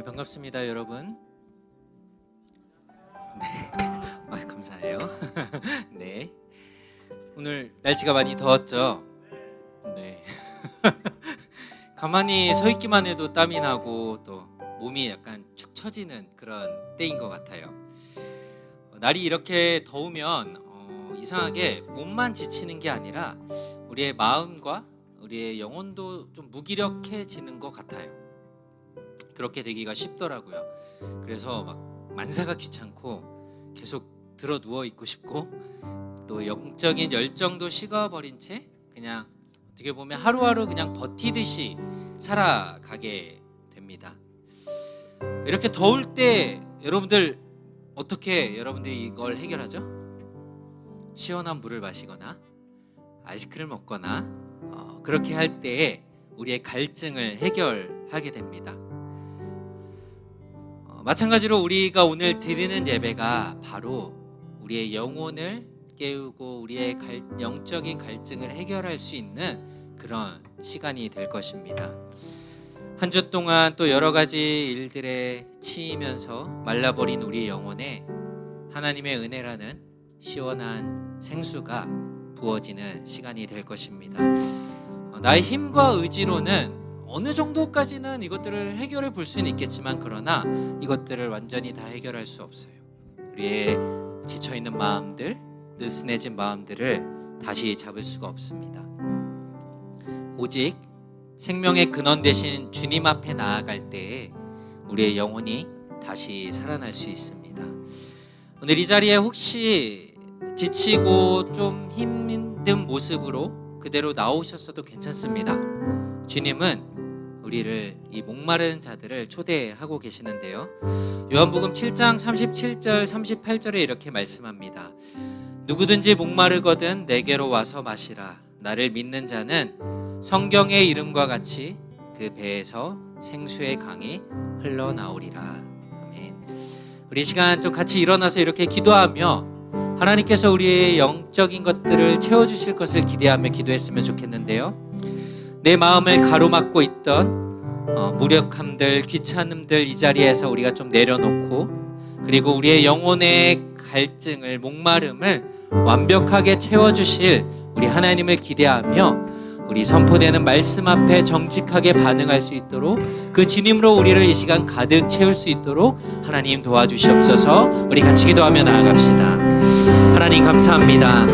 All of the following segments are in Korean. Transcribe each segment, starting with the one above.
네, 반갑습니다, 여러분. 네, 감사해요. 네, 오늘 날씨가 많이 더웠죠? 네. 가만히 서 있기만 해도 땀이 나고 또 몸이 약간 축 처지는 그런 때인 것 같아요. 날이 이렇게 더우면 이상하게 몸만 지치는 게 아니라 우리의 마음과 우리의 영혼도 좀 무기력해지는 것 같아요. 그렇게 되기가 쉽더라고요. 그래서 막 만사가 귀찮고 계속 들어 누워 있고 싶고 또 영적인 열정도 식어버린 채 그냥 어떻게 보면 하루하루 그냥 버티듯이 살아가게 됩니다. 이렇게 더울 때 여러분들이 이걸 해결하죠? 시원한 물을 마시거나 아이스크림을 먹거나 그렇게 할 때에 우리의 갈증을 해결하게 됩니다. 마찬가지로 우리가 오늘 드리는 예배가 바로 우리의 영혼을 깨우고 우리의 영적인 갈증을 해결할 수 있는 그런 시간이 될 것입니다. 한 주 동안 또 여러 가지 일들에 치이면서 말라버린 우리 영혼에 하나님의 은혜라는 시원한 생수가 부어지는 시간이 될 것입니다. 나의 힘과 의지로는 어느 정도까지는 이것들을 해결해 볼 수는 있겠지만 그러나 이것들을 완전히 다 해결할 수 없어요. 우리의 지쳐있는 마음들, 느슨해진 마음들을 다시 잡을 수가 없습니다. 오직 생명의 근원 되신 주님 앞에 나아갈 때에 우리의 영혼이 다시 살아날 수 있습니다. 오늘 이 자리에 혹시 지치고 좀 힘든 모습으로 그대로 나오셨어도 괜찮습니다. 주님은 우리를 이 목마른 자들을 초대하고 계시는데요. 요한복음 7장 37절 38절에 이렇게 말씀합니다. 누구든지 목마르거든 내게로 와서 마시라. 나를 믿는 자는 성경의 이름과 같이 그 배에서 생수의 강이 흘러나오리라. 아멘. 우리 시간 좀 같이 일어나서 이렇게 기도하며 하나님께서 우리의 영적인 것들을 채워주실 것을 기대하며 기도했으면 좋겠는데요. 내 마음을 가로막고 있던 무력함들, 귀찮음들 이 자리에서 우리가 좀 내려놓고 그리고 우리의 영혼의 갈증을, 목마름을 완벽하게 채워주실 우리 하나님을 기대하며 우리 선포되는 말씀 앞에 정직하게 반응할 수 있도록 그 주님으로 우리를 이 시간 가득 채울 수 있도록 하나님 도와주시옵소서. 우리 같이 기도하며 나아갑시다. 하나님 감사합니다.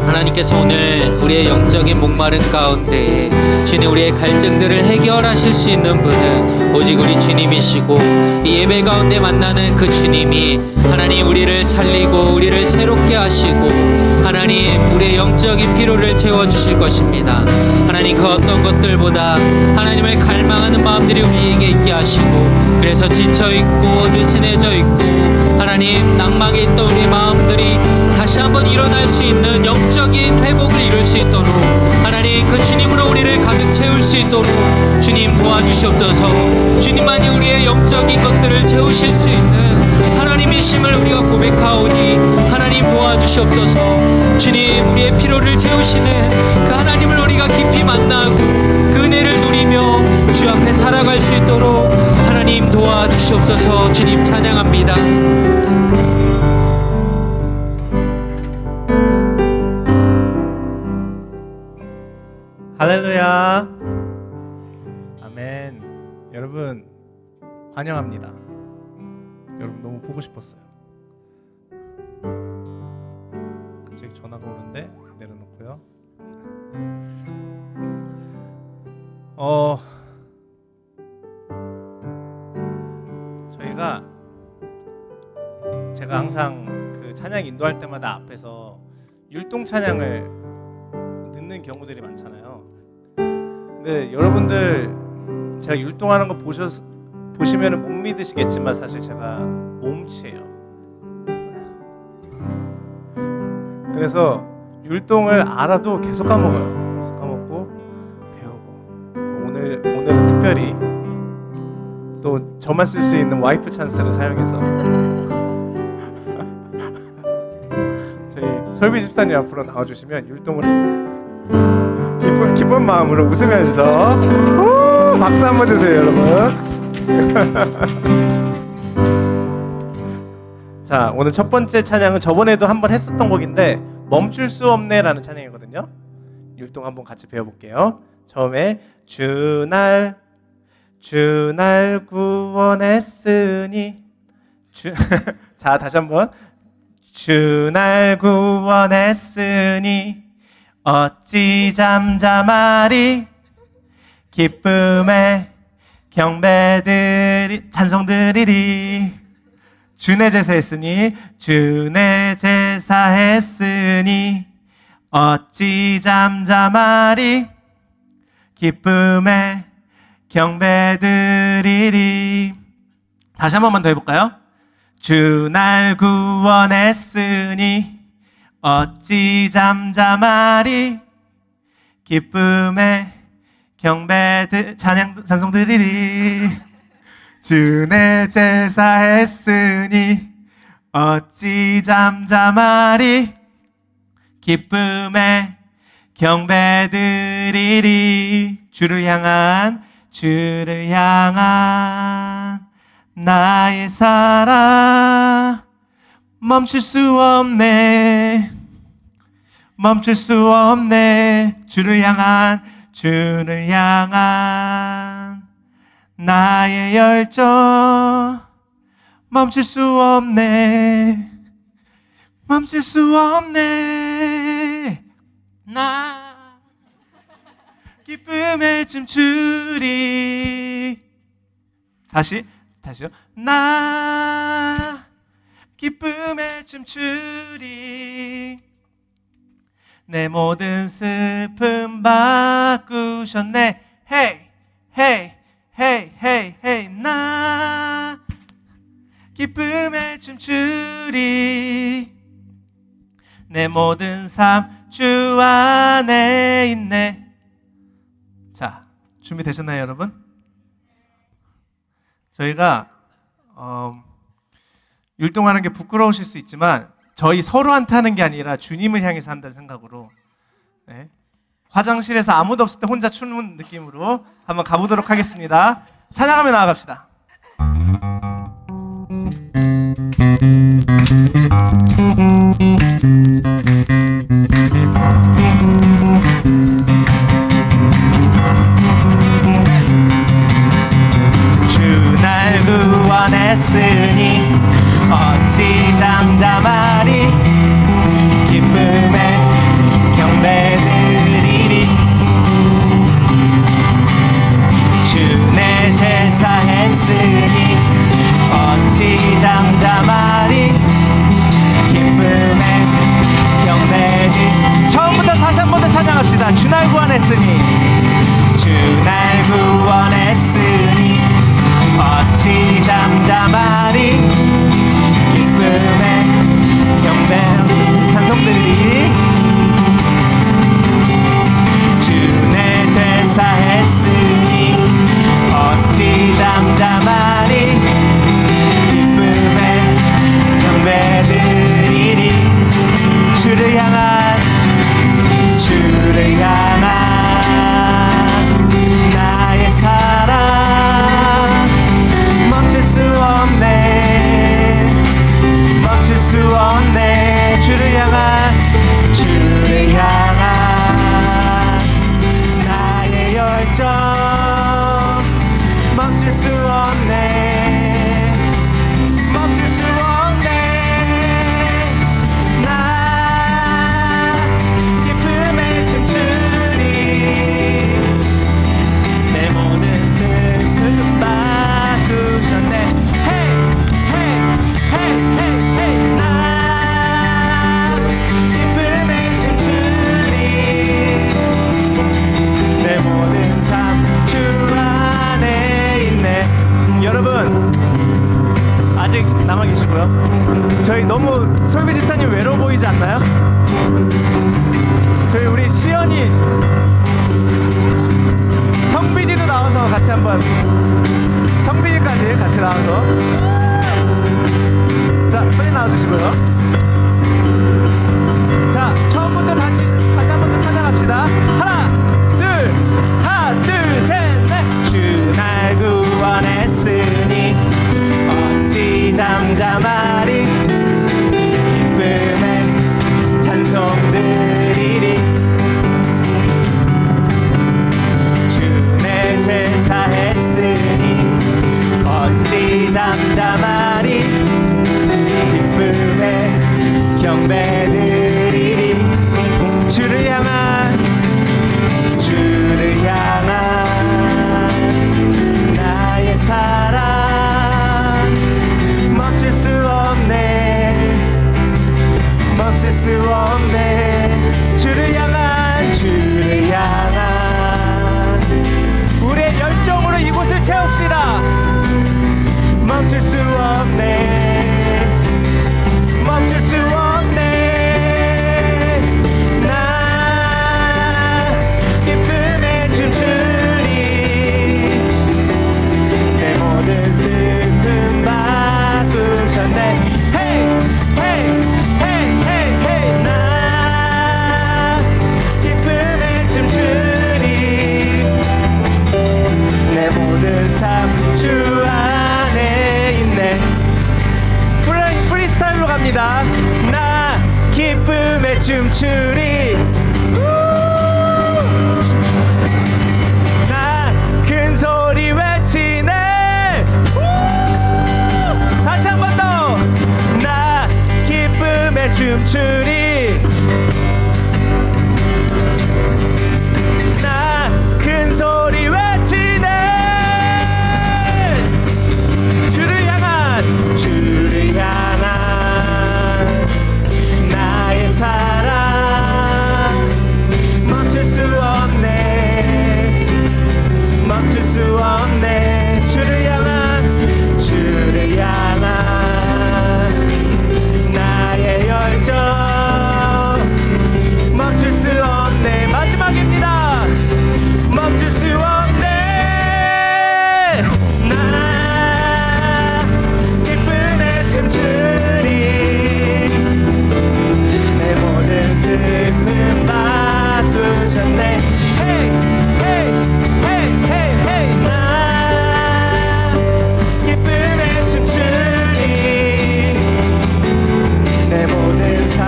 하나님께서 오늘 우리의 영적인 목마른 가운데 주님 우리의 갈증들을 해결하실 수 있는 분은 오직 우리 주님이시고 이 예배 가운데 만나는 그 주님이 하나님 우리를 살리고 우리를 새롭게 하시고 하나님 우리의 영적인 피로를 채워주실 것입니다. 하나님 그 어떤 것들보다 하나님을 갈망하는 마음들이 우리에게 있게 하시고 그래서 지쳐있고 느슨해져 있고 하나님 낭망에 있던 우리의 마음들이 다시 한번 일어날 수 있는 영적인 회복을 이룰 수 있도록 하나님 그 주님으로 우리를 가득 채울 수 있도록 주님 도와주시옵소서. 주님만이 우리의 영적인 것들을 채우실 수 있는 하나님이심을 우리가 고백하오니 하나님 도와주시옵소서. 주님 우리의 피로를 채우시는 그 하나님을 우리가 깊이 만나고 그 은혜를 누리며 주 앞에 살아갈 수 있도록 하나님 도와주시옵소서. 주님 찬양합니다. 할렐루야. 아멘. 여러분 환영합니다. 여러분 너무 보고 싶었어요. 갑자기 전화가 오는데 내려놓고요. 제가 항상 그 찬양 인도할 때마다 앞에서 율동 찬양을 듣는 경우들이 많잖아요. 근데 여러분들 제가 율동하는 거 보시면은 못 믿으시겠지만 사실 제가 몸치예요. 그래서 율동을 알아도 계속 까먹어요. 계속 까먹고 배우고 오늘은 특별히 또 저만 쓸 수 있는 와이프 찬스를 사용해서 저희 설비 집사님 앞으로 나와주시면 율동을 기쁜 마음으로 웃으면서 박수 한번 주세요, 여러분. 자, 오늘 첫 번째 찬양은 저번에도 한번 했었던 곡인데 멈출 수 없네라는 찬양이거든요. 율동 한번 같이 배워볼게요. 처음에 주 날 구원했으니 자, 다시 한번 주 날 구원했으니 어찌 잠잠하리 기쁨에 경배드리 찬송드리리 주내 제사했으니 주내 제사했으니 어찌 잠잠하리 기쁨에 경배드리리. 다시 한 번만 더 해볼까요? 주 날 구원했으니 어찌 잠잠하리 기쁨에 찬송 드리리. 주내 제사했으니 어찌 잠잠하리 기쁨에 경배드리리. 주를 향한 나의 사랑 멈출 수 없네 주를 향한 나의 열정 멈출 수 없네 나 기쁨에 춤추리. 다시요. 나 기쁨에 춤추리. 내 모든 슬픔 바꾸셨네. 헤이 나 기쁨에 춤추리. 내 모든 삶 주 안에 있네. 자, 준비되셨나요, 여러분? 저희가 율동하는 게 부끄러우실 수 있지만 저희 서로한테 하는 게 아니라 주님을 향해서 한다는 생각으로 화장실에서 아무도 없을 때 혼자 추는 느낌으로 한번 가보도록 하겠습니다. 찬양하며 나아갑시다. 주 날 구원했으니 어찌 잠잠하리 기쁨에 경배드리리. 주 내 제사했으니 어찌 잠잠하리 기쁨에 경배드리리. 처음부터 다시 한 번 더 찬양합시다. 주 날 구원했으니 주 날 구원했으니 어찌 잠잠하리 기쁨에 찬송들이 주 내 제사했으니 어찌 잠잠하리 기쁨에 경배드리리. 주를 향한 나의 사랑 멈출 수 없네 주를 향한 나의 열정 멈출 수 없네 나 기쁨에 춤추리. 내 모든 슬픔 바꾸셨네. 헤이 나 기쁨에 춤추리. 내 모든 삶 주 안에 있네. 여러분 아직 남아 계시고요. 저희 너무 솔비 집사님 외로워 보이지 않나요? 저희 우리 시연이 성빈이도 나와서 같이 한번 성빈이까지 같이 나와서 자 빨리 나와주시고요. 자 처음부터 다시 한 번 더 찾아갑시다. 하나 둘 셋 넷. 주 날 구원했으니 잠잠하리 기쁨의 찬송 드리리 주의 제사했으니 어찌 잠잠하리 기쁨의 경배드리리 주를 향한 나의 사랑 멈출 수 없네 멈출 수 없네 주를 향한 우리의 열정으로 이곳을 채웁시다 멈출 수 없네 멈출 수 없네 나 기쁨에 춤추리 내 모든 슬픔 바꾸셨네 Hey hey hey hey hey 나 기쁨에 춤추리 내 모든 삶 주 안에 있네 프리스타일로 갑니다 나 기쁨에 춤추리 나 큰 소리 외치네 다시 한 번 더 나 기쁨에 춤추리 나 큰 소리 외치네 주를 향한 나의 사랑 멈출 수 없네 멈출 수 없네 주를 향한 나의 열정 멈출 수 없네 마지막입니다 멈출 수 없네 나 기쁨에 춤추리 내 모든 슬픔 바꾸셨네 Hey hey hey hey hey 나 기쁨에 춤추리 내 모든 삶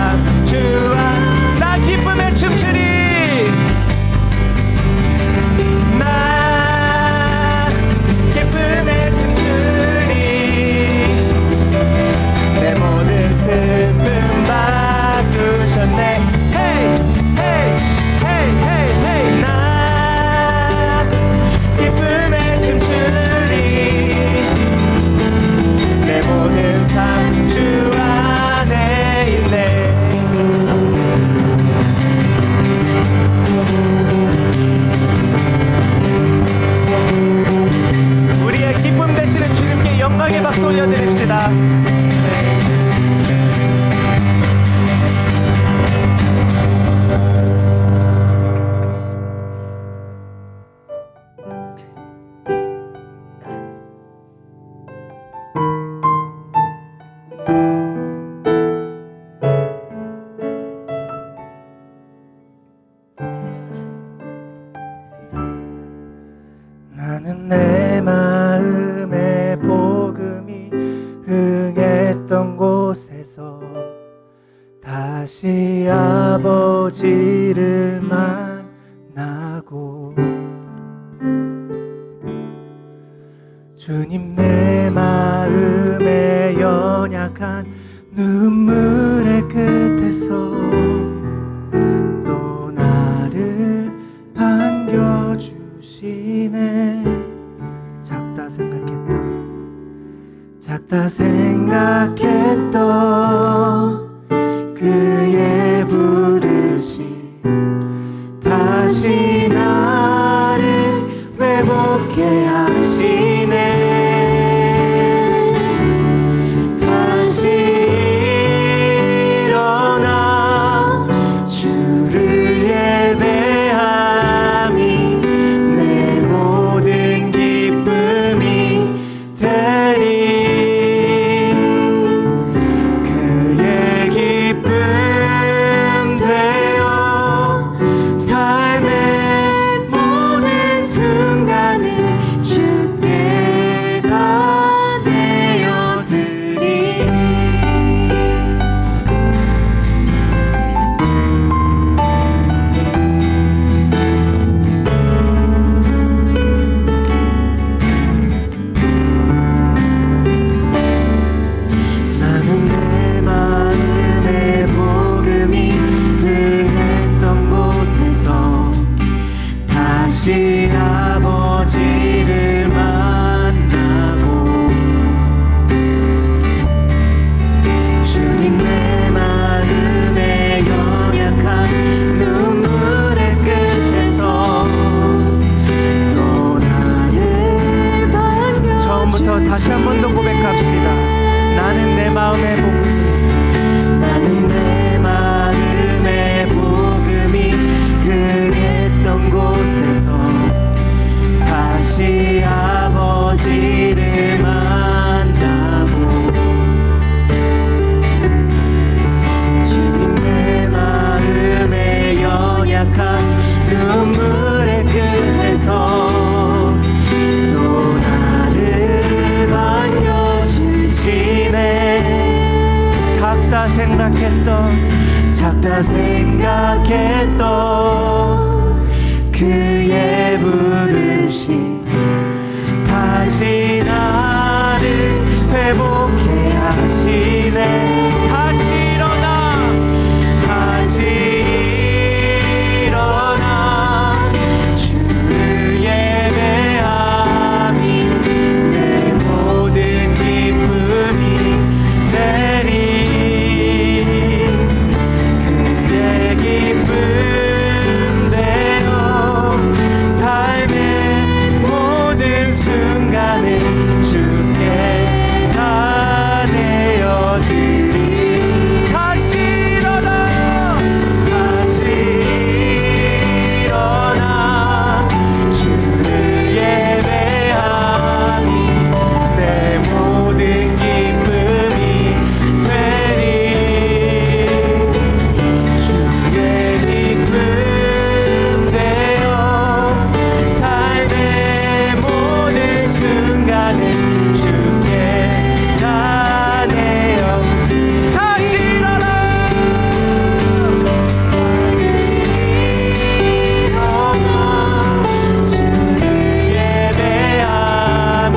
주 안 나 기쁨에 춤추리 나 기쁨에 춤추리 내 모든 슬픔 바꾸셨네 Hey hey hey hey hey 나 기쁨에 춤추리 내 모든 삶 주 안에 있네 우리의 기쁨 되시는 주님께 영광의 박수 올려드립시다 나는 내 마음의 복음이 흥했던 곳에서 다시 아버지를 만나고 주님 내 마음의 연약한 눈물의 끝에서 또 나를 반겨주시네 작다 생각했던 그의 부르심 다시 나를 회복해 하시네 다시 일어나 주를 예배함이 내 모든 기쁨이 되리 그의 기쁨 되어 삶의 앞에서 다시 한 번 더 고백합시다. 나는 내 마음의 복음이, 나는 내 마음의 복음이 그랬던 곳에서 다시 아버지를 만나고 주님 내 마음의 연약한 눈물의 끝에서 또 나를 반겨주시네. 작다 생각했던 그의 부르심 다시 나를 회복해 하시네. 다시 일어나 주를 예배함이 내 모든 기쁨이 되리. 그의 기쁨 되어 삶의 모든 순간을 주께 다 내어드리. 다시 일어나 주를 예배함이 내 모든 기쁨이 되리. 주의 기쁨 되어 삶의 모든 순간을 주께 다 내어. 다시 일어나 주를 예배함이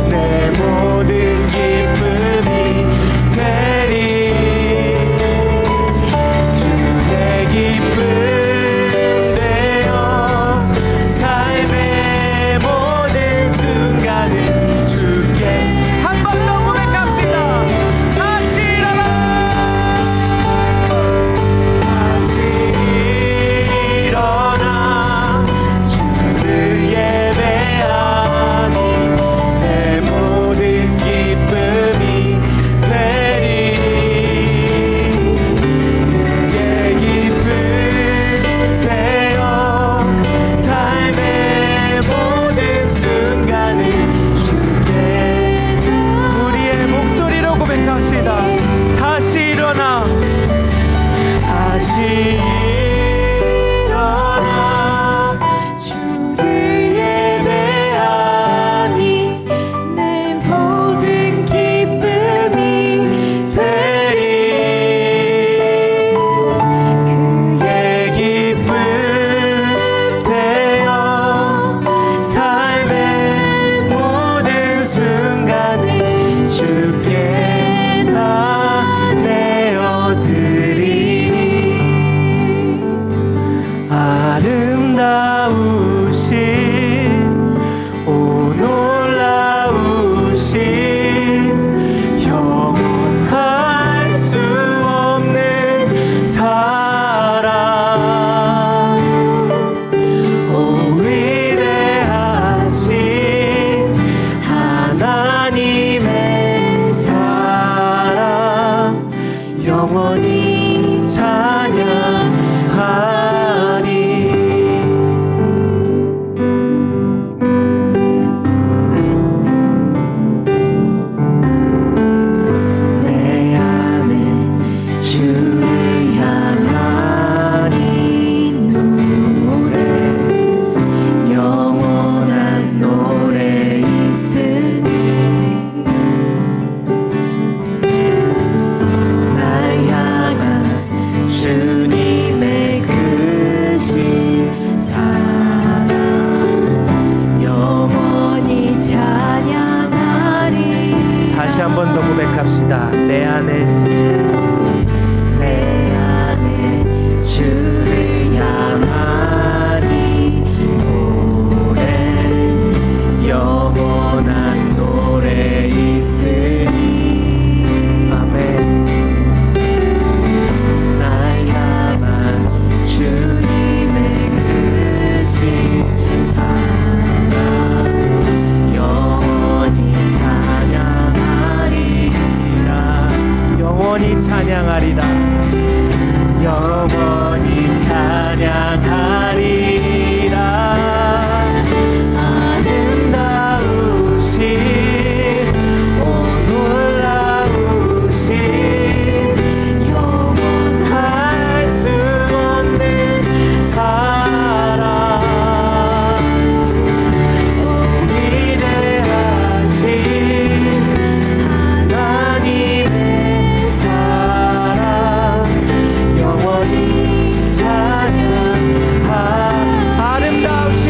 내 모든 기쁨이 되리. 주의 기쁨 되어 삶의 모든 순간을 주께 한 번 더 고백합시다. 다시 일어나 주를 예배함이 내 모든 기쁨이 되리. 그의 기쁨 되어 삶의 모든 순간을 주께. 우리의 목소리로 고백합시다. 다시 일어나 주를 예배함이 내 모든 기쁨이 되리. 그의 기쁨 되어 삶의 모든 순간을 주께 다 내어드리니. 아름다우신 오 놀라우신 영원할 수 없는 사랑. 오 위대하신 하나님의 사랑 영원히 찬양하리. 내 안에 주를 향한 이 노래 영원한 노래 있으니 날 향한 주님의 크신 사랑 영원히 찬양하리. 다시 한 번 더 고백합시다. 내 안에 주를 향한 이 노래 영원한 노래 있으니. 아멘. 날 향한 주님의 크신 사랑 영원히 영원히 찬양하리라. 영원히 찬양하리라. 아름다우신 오 놀라우신 영원할 수 없는 사랑 오 위대하신 하나님의 사랑 영원히 찬양하 아름다우신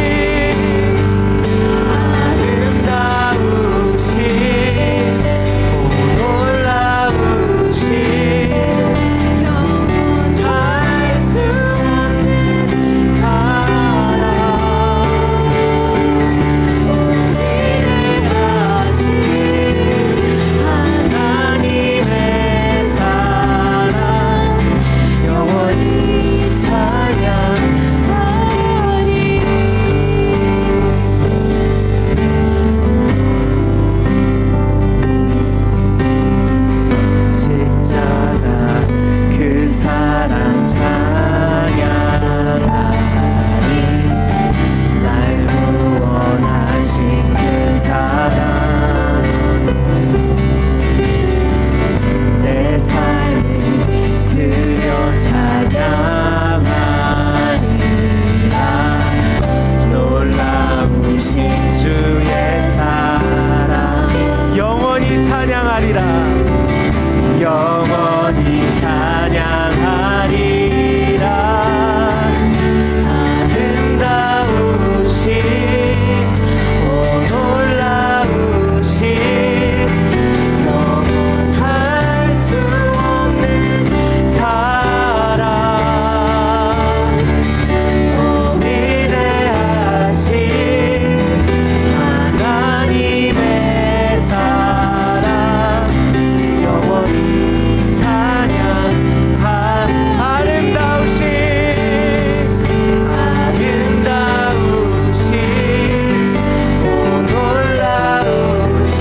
오 놀라우신 영원할 수 없는 사랑 오 위대하신 하나님의 사랑 영원히 찬양하리. 십자가 그 사랑 찬양하리. 날 구원하신 그 사랑 내 삶을 드려 찬양하리라. 놀라우신 주의 사랑 영원히 찬양하리라. 영원히 찬양하리라. 아름다우신 오 놀라우신 영원할 수 없는 사랑 오 위대하신 하나님의 사랑 영원히 찬양하 아름다우신 오 놀라우신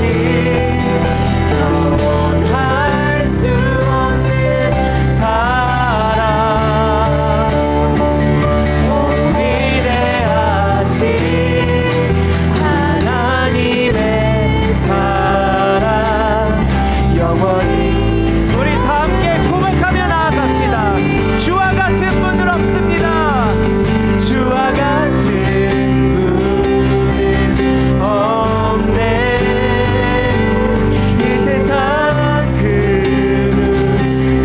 영원할 수 없는 사랑 오 위대하신 하나님의 사랑 영원히 우리 다 함께 고백하며 나아갑시다. 주와 같은 분은 없습니다. 주와 같은 분은 없네. 이 세상 그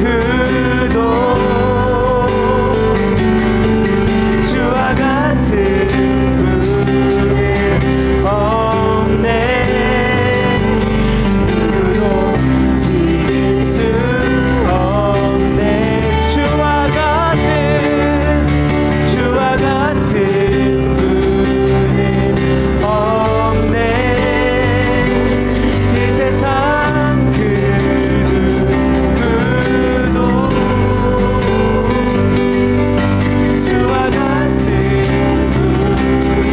누구도 주와 같은 분은 없네. 누구도 이길 수 없네. 주와 같은 분은 없네. 이 세상 그 누구도 주와 같은 분은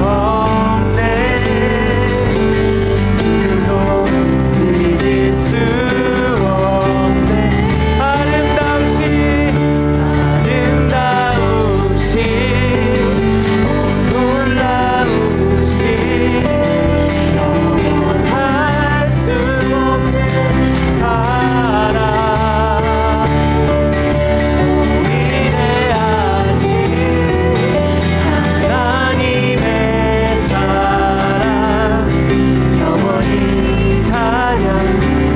없네. 누구도 이길 수 없네. 아름다우신 오 놀라우신 영원할 수 없는 사랑 오 위대하신 하나님의 사랑 영원히 찬양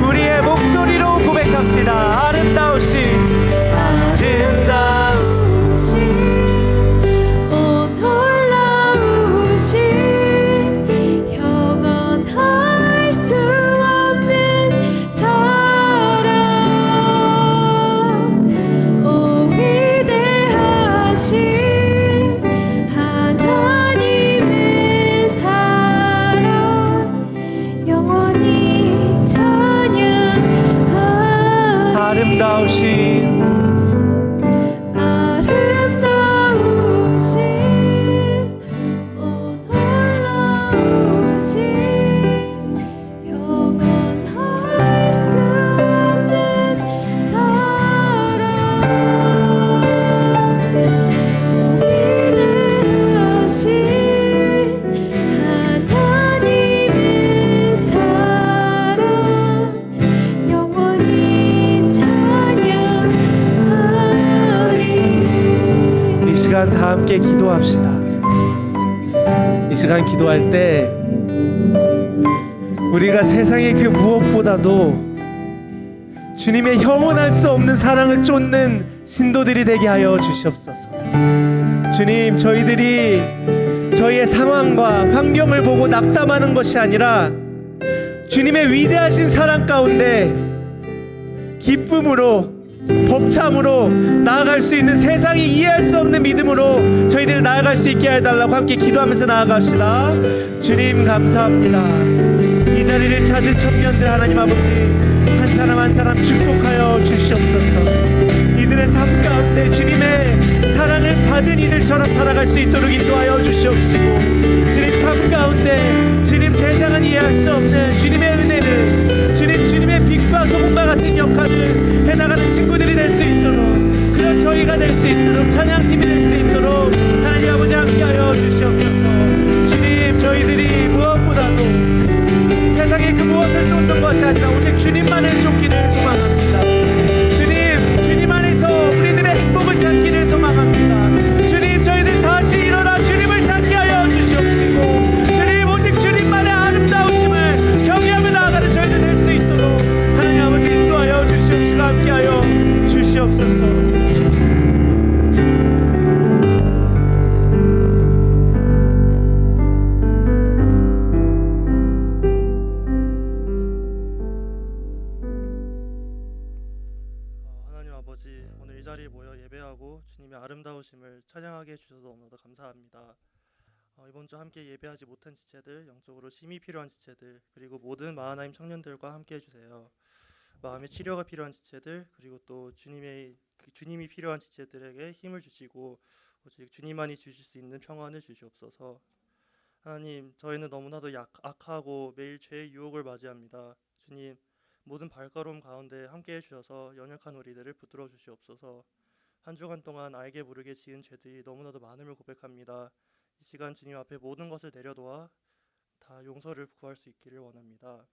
우리의 목소리로 고백합시다. 아름다우신 오 놀라우신 영원할 수 없는 사랑 오 위대하신 하나님의 사랑 영원히 찬양하리. 아름다우신 오 놀라우신 영원할 수 없는 함께 기도합시다. 이 시간 기도할 때 우리가 세상의 그 무엇보다도 주님의 영원할 수 없는 사랑을 쫓는 신도들이 되게 하여 주시옵소서. 주님, 저희들이 저희의 상황과 환경을 보고 낙담하는 것이 아니라 주님의 위대하신 사랑 가운데 기쁨으로, 벅참으로 나아갈 수 있는, 세상이 이해할 수 없는 믿음으로 저희들 나아갈 수 있게 해달라고 함께 기도하면서 나아갑시다. 주님 감사합니다. 이 자리를 찾은 청년들 하나님 아버지 한 사람 한 사람 축복하여 주시옵소서. 이들의 삶 가운데 주님의 사랑을 받은 이들처럼 살아갈 수 있도록 인도하여 주시옵시고, 주님 삶 가운데 주님 세상은 이해할 수 없는 주님의 은혜를, 주님의 빛과 소금과 같은 역할을 해나가는 친구들이 될 수 있도록, 그런 저희가 될 수 있도록, 찬양팀이 될 수 있도록 하나님 아버지 함께하여 주시옵소서. 주님, 저희들이 무엇보다도 세상의 그 무엇을 쫓는 것이 아니라 오직 주님만을 쫓기를 소망합니다. 주님 안에서 우리들의 행복을 찾기를 소망합니다. 주님, 저희들 다시 일어나 주님을 찾게 하여 주시옵시고, 주님 오직 주님만의 아름다우심을 경외하며 나아가는 저희들 될 수 있도록 하나님 아버지 인도하여 주시옵시고 함께하여 주시옵소서. 하나님 아버지, 오늘 이 자리에 모여 예배하고 주님의 아름다우심을 찬양하게 해주셔서 너무나도 감사합니다. 이번 주 함께 예배하지 못한 지체들, 영적으로 힘이 필요한 지체들, 그리고 모든 마하나임 청년들과 함께 해주세요. 마음의 치료가 필요한 지체들, 그리고 또 주님이 필요한 지체들에게 힘을 주시고 오직 주님만이 주실 수 있는 평안을 주시옵소서. 하나님, 저희는 너무나도 악하고 매일 죄의 유혹을 맞이합니다. 주님, 모든 발걸음 가운데 함께 해주셔서 연약한 우리들을 붙들어 주시옵소서. 한 주간 동안 알게 모르게 지은 죄들이 너무나도 많음을 고백합니다. 이 시간 주님 앞에 모든 것을 내려놓아 다 용서를 구할 수 있기를 원합니다.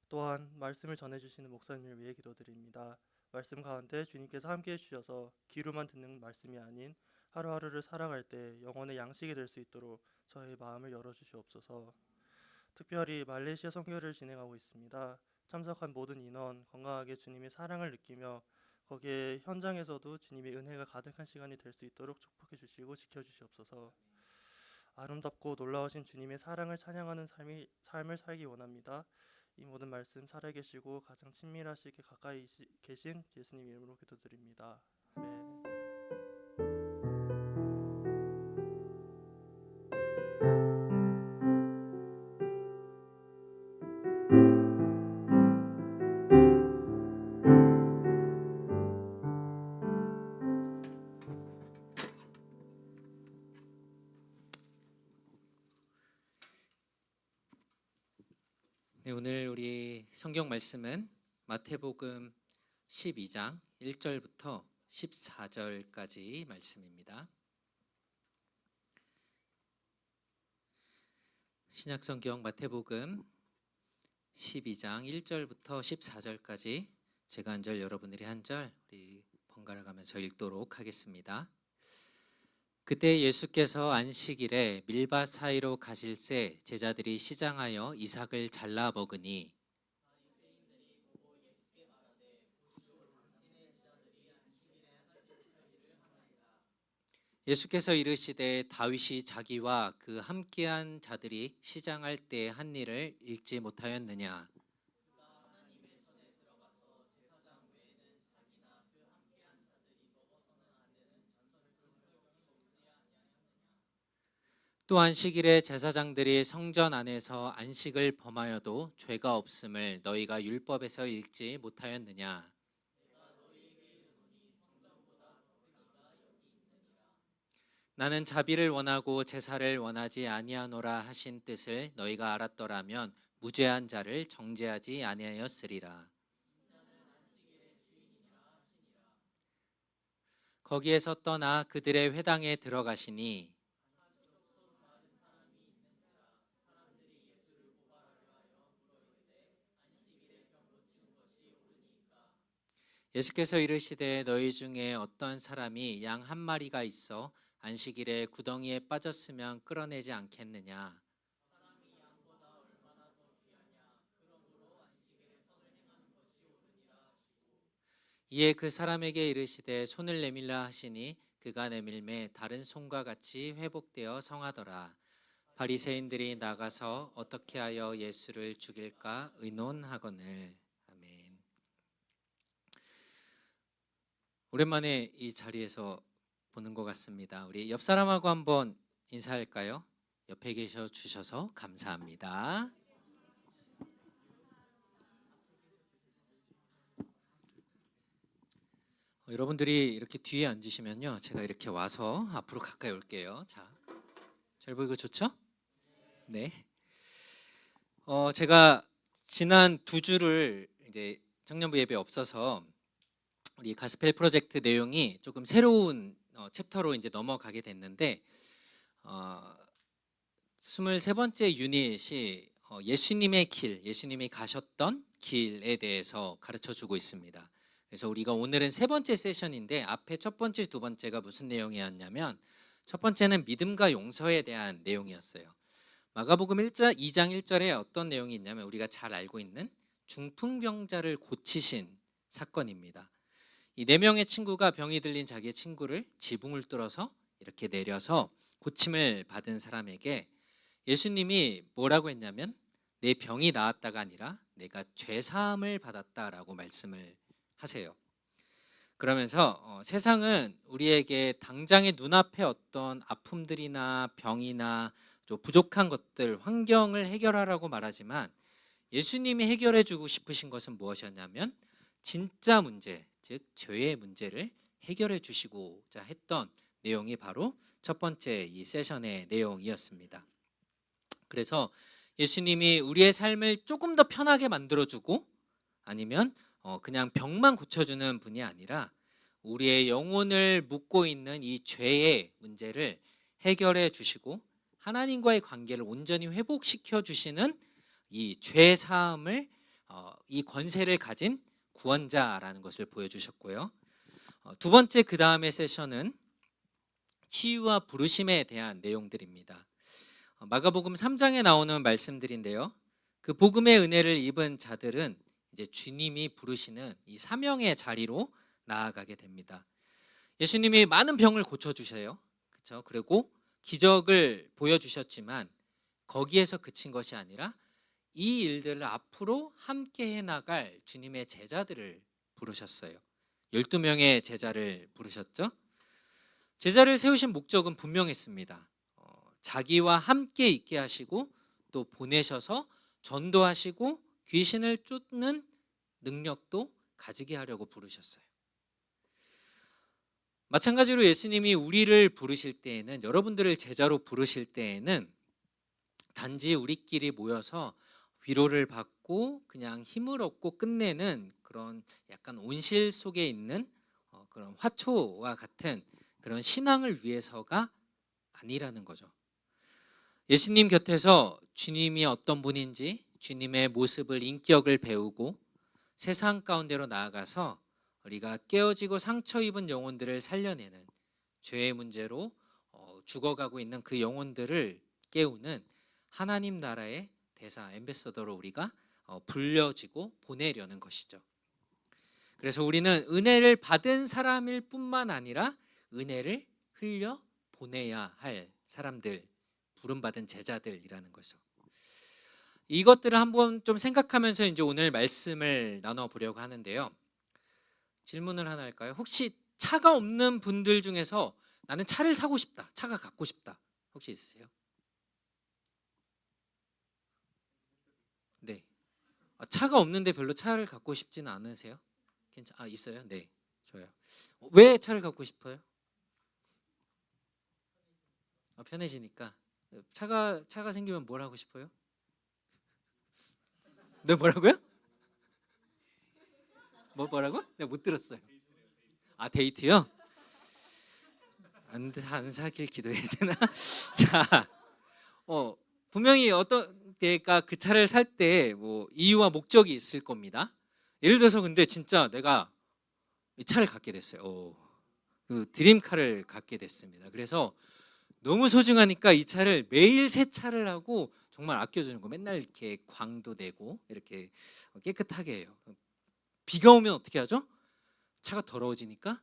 또한 말씀을 전해주시는 목사님을 위해 기도드립니다. 말씀 가운데 주님께서 함께 해주셔서 귀로만 듣는 말씀이 아닌 하루하루를 살아갈 때 영혼의 양식이 될 수 있도록 저의 마음을 열어주시옵소서. 특별히 말레이시아 선교를 진행하고 있습니다. 참석한 모든 인원 건강하게 주님의 사랑을 느끼며 거기에 현장에서도 주님의 은혜가 가득한 시간이 될 수 있도록 축복해 주시고 지켜 주시옵소서. 아름답고 놀라우신 주님의 사랑을 찬양하는 삶을 살기 원합니다. 이 모든 말씀 살아계시고 가장 친밀하시게 가까이 계신 예수님 이름으로 기도드립니다. 아멘. 네, 오늘 우리 성경 말씀은 마태복음 12장 1절부터 14절까지 말씀입니다. 신약성경 마태복음 12장 1절부터 14절까지 제가 한 절, 여러분들이 한 절 우리 번갈아 가면서 읽도록 하겠습니다. 그때 예수께서 안식일에 밀밭 사이로 가실새 제자들이 시장하여 이삭을 잘라 먹으니 예수께서 이르시되 다윗이 자기와 그 함께한 자들이 시장할 때 한 일을 읽지 못하였느냐. 또 안식일에 제사장들이 성전 안에서 안식을 범하여도 죄가 없음을 너희가 율법에서 읽지 못하였느냐. 나는 자비를 원하고 제사를 원하지 아니하노라 하신 뜻을 너희가 알았더라면 무죄한 자를 정죄하지 아니하였으리라. 거기에서 떠나 그들의 회당에 들어가시니 예수께서 이르시되 너희 중에 어떤 사람이 양 한 마리가 있어 안식일에 구덩이에 빠졌으면 끌어내지 않겠느냐. 이에 그 사람에게 이르시되 손을 내밀라 하시니 그가 내밀매 다른 손과 같이 회복되어 성하더라. 바리새인들이 나가서 어떻게 하여 예수를 죽일까 의논하거늘. 아멘. 오랜만에 이 자리에서 보는 것 같습니다. 우리 옆 사람하고 한번 인사할까요? 옆에 계셔 주셔서 감사합니다. 여러분들이 이렇게 뒤에 앉으시면요, 제가 이렇게 와서 앞으로 가까이 올게요. 자, 잘 보이고 좋죠? 네. 제가 지난 두 주를 이제 청년부 예배 없어서 우리 가스펠 프로젝트 내용이 조금 새로운 챕터로 이제 넘어가게 됐는데 23번째 유닛이 예수님의 길, 예수님이 가셨던 길에 대해서 가르쳐 주고 있습니다. 그래서 우리가 오늘은 세 번째 세션인데 앞에 첫 번째, 두 번째가 무슨 내용이었냐면 첫 번째는 믿음과 용서에 대한 내용이었어요. 마가복음 2장 1절에 어떤 내용이 있냐면 우리가 잘 알고 있는 중풍병자를 고치신 사건입니다. 이 네 명의 친구가 병이 들린 자기의 친구를 지붕을 뚫어서 이렇게 내려서 고침을 받은 사람에게 예수님이 뭐라고 했냐면 내 병이 나았다가 아니라 내가 죄사함을 받았다라고 말씀을 하세요. 그러면서 세상은 우리에게 당장의 눈앞에 어떤 아픔들이나 병이나 좀 부족한 것들, 환경을 해결하라고 말하지만 예수님이 해결해 주고 싶으신 것은 무엇이었냐면 진짜 문제, 즉 죄의 문제를 해결해 주시고자 했던 내용이 바로 첫 번째 이 세션의 내용이었습니다. 그래서 예수님이 우리의 삶을 조금 더 편하게 만들어주고 아니면 그냥 병만 고쳐주는 분이 아니라 우리의 영혼을 묶고 있는 이 죄의 문제를 해결해 주시고 하나님과의 관계를 온전히 회복시켜 주시는 이 죄 사함을 이 권세를 가진 구원자라는 것을 보여주셨고요. 두 번째 그 다음의 세션은 치유와 부르심에 대한 내용들입니다. 마가복음 3장에 나오는 말씀들인데요. 그 복음의 은혜를 입은 자들은 이제 주님이 부르시는 이 사명의 자리로 나아가게 됩니다. 예수님이 많은 병을 고쳐주셔요. 그렇죠? 그리고 기적을 보여주셨지만 거기에서 그친 것이 아니라 이 일들을 앞으로 함께 해나갈 주님의 제자들을 부르셨어요. 12명의 제자를 부르셨죠. 제자를 세우신 목적은 분명했습니다. 자기와 함께 있게 하시고 또 보내셔서 전도하시고 귀신을 쫓는 능력도 가지게 하려고 부르셨어요. 마찬가지로 예수님이 우리를 부르실 때에는, 여러분들을 제자로 부르실 때에는 단지 우리끼리 모여서 위로를 받고 그냥 힘을 얻고 끝내는 그런 약간 온실 속에 있는 그런 화초와 같은 그런 신앙을 위해서가 아니라는 거죠. 예수님 곁에서 주님이 어떤 분인지 주님의 모습을, 인격을 배우고 세상 가운데로 나아가서 우리가 깨어지고 상처 입은 영혼들을 살려내는, 죄의 문제로 죽어가고 있는 그 영혼들을 깨우는 하나님 나라의 대사, 앰베서더로 우리가 불려지고 보내려는 것이죠. 그래서 우리는 은혜를 받은 사람일 뿐만 아니라 은혜를 흘려 보내야 할 사람들, 부름받은 제자들이라는 거죠. 이것들을 한번 좀 생각하면서 이제 오늘 말씀을 나눠보려고 하는데요. 질문을 하나 할까요? 혹시 차가 없는 분들 중에서 나는 차를 사고 싶다, 차가 갖고 싶다, 혹시 있으세요? 네. 차가 없는데 별로 차를 갖고 싶지는 않으세요? 있어요? 네, 좋아요. 왜 차를 갖고 싶어요? 편해지니까. 차가 생기면 뭘 하고 싶어요? 네, 뭐라고요? 뭐라고? 내가 못 들었어요. 데이트요? 안 사길 기도해야 되나? 자, 분명히 어떤 때가 그 차를 살 때 뭐 이유와 목적이 있을 겁니다. 예를 들어서 근데 진짜 내가 이 차를 갖게 됐어요. 그 드림카를 갖게 됐습니다. 그래서 너무 소중하니까 이 차를 매일 세차를 하고 정말 아껴주는 거. 맨날 이렇게 광도 내고 이렇게 깨끗하게 해요. 비가 오면 어떻게 하죠? 차가 더러워지니까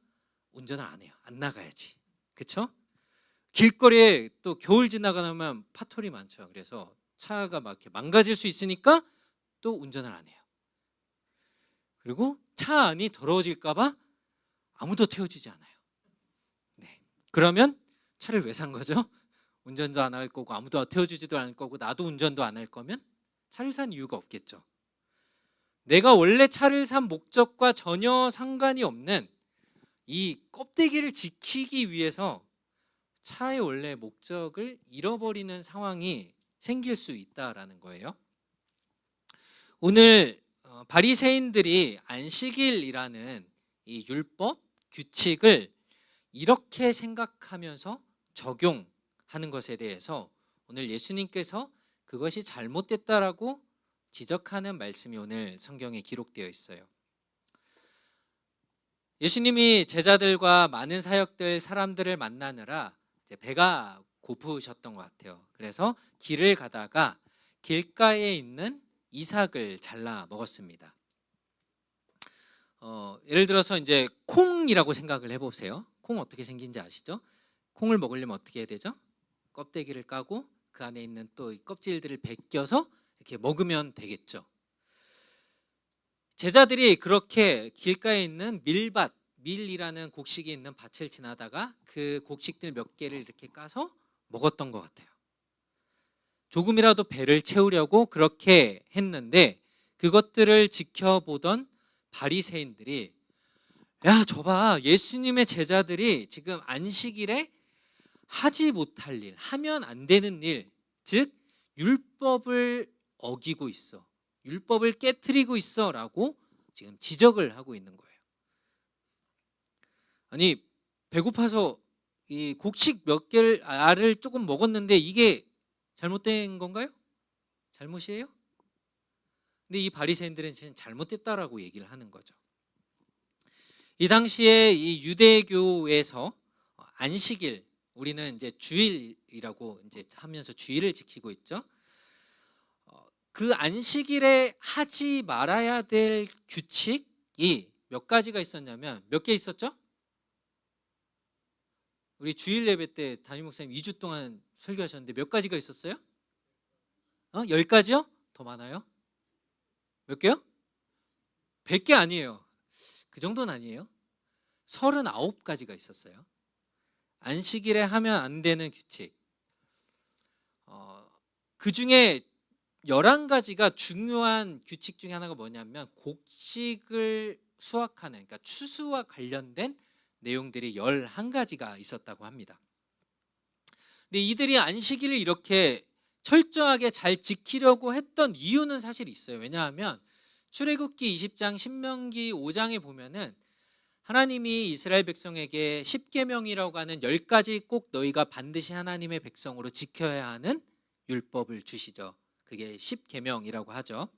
운전을 안 해요. 안 나가야지. 그렇죠? 길거리에 또 겨울 지나가면 파토리 많죠. 그래서 차가 막 이렇게 망가질 수 있으니까 또 운전을 안 해요. 그리고 차 안이 더러워질까 봐 아무도 태워주지 않아요. 네. 그러면 차를 왜 산 거죠? 운전도 안 할 거고 아무도 태워주지도 않을 거고 나도 운전도 안 할 거면 차를 산 이유가 없겠죠. 내가 원래 차를 산 목적과 전혀 상관이 없는 이 껍데기를 지키기 위해서 차의 원래 목적을 잃어버리는 상황이 생길 수 있다라는 거예요. 오늘 바리새인들이 안식일이라는 이 율법 규칙을 이렇게 생각하면서 적용하는 것에 대해서 오늘 예수님께서 그것이 잘못됐다라고 지적하는 말씀이 오늘 성경에 기록되어 있어요. 예수님이 제자들과 많은 사역들 사람들을 만나느라 이제 배가 고프셨던 것 같아요. 그래서 길을 가다가 길가에 있는 이삭을 잘라 먹었습니다. 예를 들어서 이제 콩이라고 생각을 해보세요. 콩 어떻게 생긴지 아시죠? 콩을 먹으려면 어떻게 해야 되죠? 껍데기를 까고 그 안에 있는 또 껍질들을 벗겨서 이렇게 먹으면 되겠죠. 제자들이 그렇게 길가에 있는 밀밭, 밀이라는 곡식이 있는 밭을 지나다가 그 곡식들 몇 개를 이렇게 까서 먹었던 것 같아요. 조금이라도 배를 채우려고 그렇게 했는데 그것들을 지켜보던 바리새인들이 야, 저봐, 예수님의 제자들이 지금 안식일에 하지 못할 일, 하면 안 되는 일, 즉 율법을 어기고 있어, 율법을 깨트리고 있어 라고 지금 지적을 하고 있는 거예요. 아니, 배고파서 이 곡식 몇 개를 알을 조금 먹었는데 이게 잘못된 건가요? 잘못이에요? 근데 이 바리새인들은 진짜 잘못됐다라고 얘기를 하는 거죠. 이 당시에 이 유대교에서 안식일, 우리는 이제 주일이라고 이제 하면서 주일을 지키고 있죠. 그 안식일에 하지 말아야 될 규칙이 몇 가지가 있었냐면 몇 개 있었죠? 우리 주일 예배 때 담임 목사님 2주 동안 설교하셨는데 몇 가지가 있었어요? 10가지요? 더 많아요? 몇 개요? 100개 아니에요. 그 정도는 아니에요. 39가지가 있었어요. 안식일에 하면 안 되는 규칙. 그 중에 11가지가 중요한 규칙 중에 하나가 뭐냐면 곡식을 수확하는, 그러니까 추수와 관련된 내용들이 11가지가 있었다고 합니다. 근데 이들이 안식일을 이렇게 철저하게 잘 지키려고 했던 이유는 사실 있어요. 왜냐하면 출애굽기 20장, 신명기 5장에 보면은 하나님이 이스라엘 백성에게 10계명이라고 하는 10가지 꼭 너희가 반드시 하나님의 백성으로 지켜야 하는 율법을 주시죠. 그게 10계명이라고 하죠.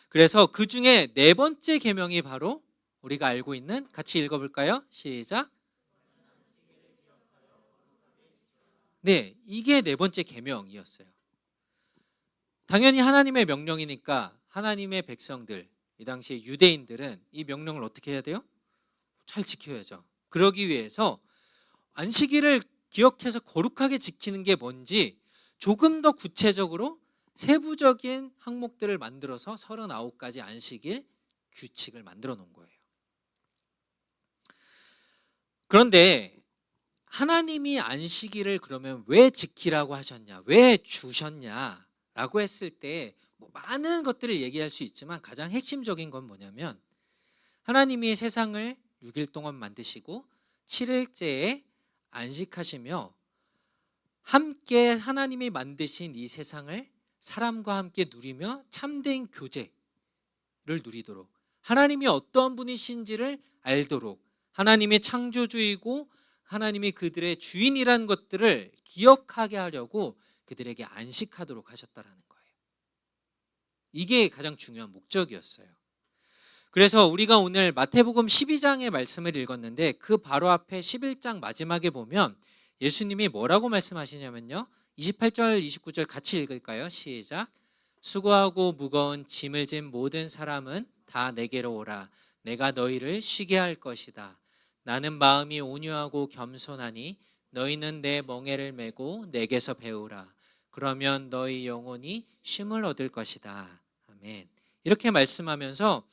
그래서 그 중에 4번째 계명이 바로 우리가 알고 있는, 같이 읽어볼까요? 시작. 네, 이게 4번째 계명이었어요. 당연히 하나님의 명령이니까 하나님의 백성들, 이 당시에 유대인들은 이 명령을 어떻게 해야 돼요? 잘 지켜야죠. 그러기 위해서 안식일을 기억해서 거룩하게 지키는 게 뭔지 조금 더 구체적으로 세부적인 항목들을 만들어서 39가지 안식일 규칙을 만들어 놓은 거예요. 그런데 하나님이 안식일을 그러면 왜 지키라고 하셨냐, 왜 주셨냐라고 했을 때 뭐 많은 것들을 얘기할 수 있지만 가장 핵심적인 건 뭐냐면 하나님이 세상을 6일 동안 만드시고 7일째에 안식하시며 함께 하나님이 만드신 이 세상을 사람과 함께 누리며 참된 교제를 누리도록, 하나님이 어떤 분이신지를 알도록, 하나님의 창조주이고 하나님이 그들의 주인이라는 것들을 기억하게 하려고 그들에게 안식하도록 하셨다라는 거예요. 이게 가장 중요한 목적이었어요. 그래서 우리가 오늘 마태복음 12장의 말씀을 읽었는데 그 바로 앞에 11장 마지막에 보면 예수님이 뭐라고 말씀하시냐면요. 28절 29절 같이 읽을까요? 시작. 수고하고 무거운 짐을 진 모든 사람은 다 내게로 오라. 내가 너희를 쉬게 할 것이다. 나는 마음이 온유하고 겸손하니 너희는 내 멍에를 메고 내게서 배우라. 그러면 너희 영혼이 쉼을 얻을 것이다. 아멘. 이렇게 말씀하면서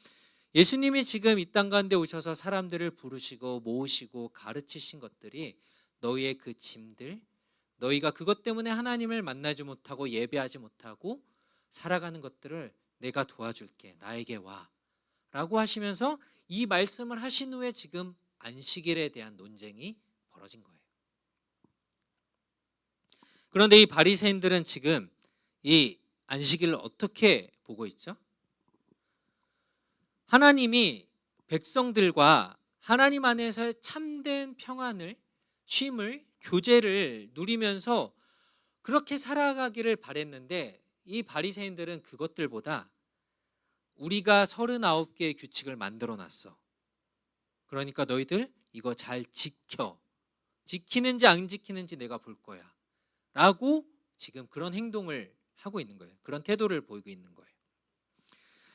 예수님이 지금 이 땅 가운데 오셔서 사람들을 부르시고 모으시고 가르치신 것들이 너희의 그 짐들, 너희가 그것 때문에 하나님을 만나지 못하고 예배하지 못하고 살아가는 것들을 내가 도와줄게. 나에게 와. 라고 하시면서 이 말씀을 하신 후에 지금 안식일에 대한 논쟁이 벌어진 거예요. 그런데 이 바리새인들은 지금 이 안식일을 어떻게 보고 있죠? 하나님이 백성들과 하나님 안에서의 참된 평안을, 쉼을, 교제를 누리면서 그렇게 살아가기를 바랬는데 이 바리새인들은 그것들보다 우리가 39개의 규칙을 만들어 놨어. 그러니까 너희들 이거 잘 지켜. 지키는지 안 지키는지 내가 볼 거야. 라고 지금 그런 행동을 하고 있는 거예요. 그런 태도를 보이고 있는 거예요.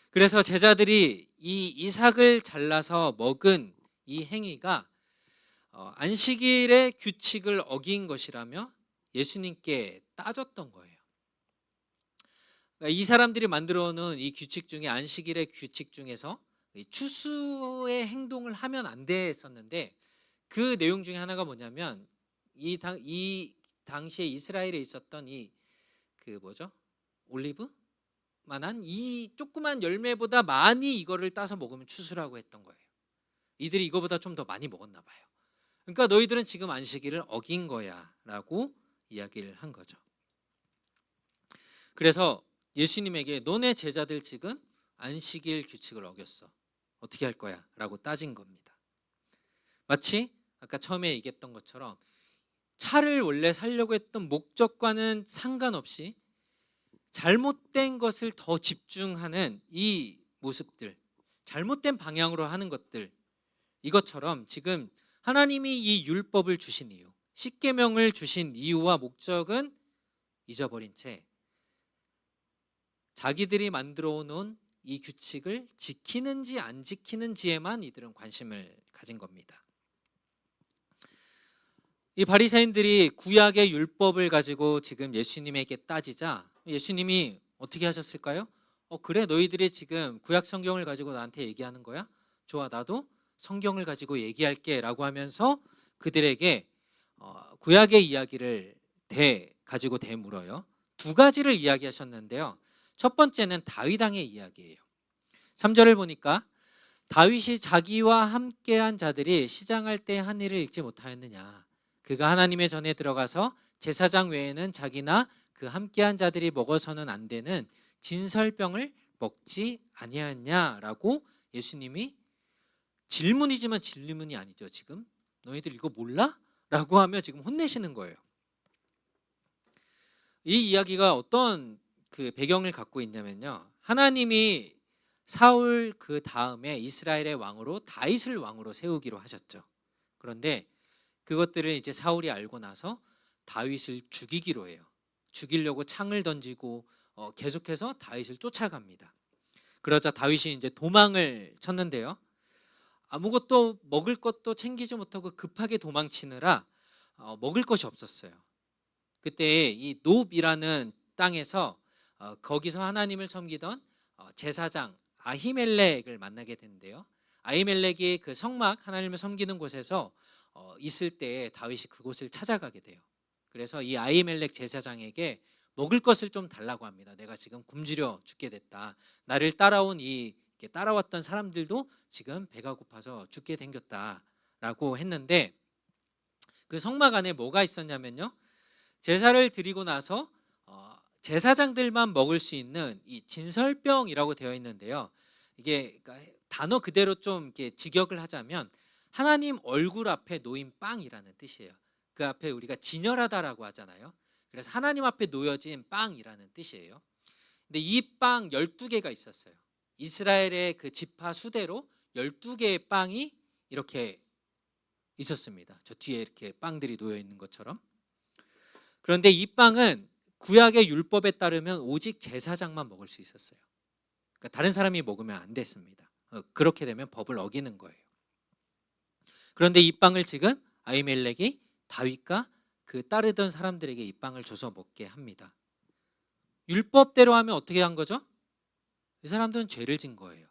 그래서 제자들이 이 이삭을 잘라서 먹은 이 행위가 안식일의 규칙을 어긴 것이라며 예수님께 따졌던 거예요. 그러니까 이 사람들이 만들어 놓은 이 규칙 중에 안식일의 규칙 중에서 추수의 행동을 하면 안 됐었는데 그 내용 중에 하나가 뭐냐면 이 당시에 이스라엘에 있었던 올리브 만한 이 조그만 열매보다 많이 이거를 따서 먹으면 추수라고 했던 거예요. 이들이 이거보다 좀 더 많이 먹었나 봐요. 그러니까 너희들은 지금 안식일을 어긴 거야 라고 이야기를 한 거죠. 그래서 예수님에게 너네 제자들 지금 안식일 규칙을 어겼어. 어떻게 할 거야? 라고 따진 겁니다. 마치 아까 처음에 얘기했던 것처럼 차를 원래 살려고 했던 목적과는 상관없이 잘못된 것을 더 집중하는 이 모습들, 잘못된 방향으로 하는 것들, 이것처럼 지금 하나님이 이 율법을 주신 이유, 십계명을 주신 이유와 목적은 잊어버린 채 자기들이 만들어 놓은 이 규칙을 지키는지 안 지키는지에만 이들은 관심을 가진 겁니다. 이 바리새인들이 구약의 율법을 가지고 지금 예수님에게 따지자 예수님이 어떻게 하셨을까요? 그래 너희들이 지금 구약 성경을 가지고 나한테 얘기하는 거야? 좋아 나도 성경을 가지고 얘기할게 라고 하면서 그들에게 구약의 이야기를 가지고 대물어요. 두 가지를 이야기하셨는데요. 첫 번째는 다윗 왕의 이야기예요. 3절을 보니까 다윗이 자기와 함께한 자들이 시장할 때 한 일을 읽지 못하였느냐. 그가 하나님의 전에 들어가서 제사장 외에는 자기나 그 함께한 자들이 먹어서는 안 되는 진설병을 먹지 아니하였냐라고 예수님이 질문이지만 질문이 아니죠. 지금 너희들 이거 몰라? 라고 하며 지금 혼내시는 거예요. 이 이야기가 어떤 그 배경을 갖고 있냐면요. 하나님이 사울 그 다음에 이스라엘의 왕으로 다윗을 왕으로 세우기로 하셨죠. 그런데 그것들을 이제 사울이 알고 나서 다윗을 죽이기로 해요. 죽이려고 창을 던지고 계속해서 다윗을 쫓아갑니다. 그러자 다윗이 이제 도망을 쳤는데요. 아무것도 먹을 것도 챙기지 못하고 급하게 도망치느라 먹을 것이 없었어요. 그때 이 놉이라는 땅에서 거기서 하나님을 섬기던 제사장 아히멜렉을 만나게 되는데요. 아히멜렉이 그 성막 하나님을 섬기는 곳에서 있을 때 다윗이 그곳을 찾아가게 돼요. 그래서 이 아히멜렉 제사장에게 먹을 것을 좀 달라고 합니다. 내가 지금 굶주려 죽게 됐다. 나를 따라왔던 사람들도 지금 배가 고파서 죽게 생겼다라고 했는데 그 성막 안에 뭐가 있었냐면요. 제사를 드리고 나서 제사장들만 먹을 수 있는 이 진설병이라고 되어 있는데요. 이게 그러니까 단어 그대로 좀 이렇게 직역을 하자면 하나님 얼굴 앞에 놓인 빵이라는 뜻이에요. 그 앞에 우리가 진열하다라고 하잖아요. 그래서 하나님 앞에 놓여진 빵이라는 뜻이에요. 근데 이 빵 12개가 있었어요. 이스라엘의 그 지파 수대로 12개의 빵이 이렇게 있었습니다. 저 뒤에 이렇게 빵들이 놓여 있는 것처럼. 그런데 이 빵은 구약의 율법에 따르면 오직 제사장만 먹을 수 있었어요. 그러니까 다른 사람이 먹으면 안 됐습니다. 그렇게 되면 법을 어기는 거예요. 그런데 이 빵을 지금 아히멜렉이 다윗과 그 따르던 사람들에게 이 빵을 줘서 먹게 합니다. 율법대로 하면 어떻게 한 거죠? 이 사람들은 죄를 진 거예요.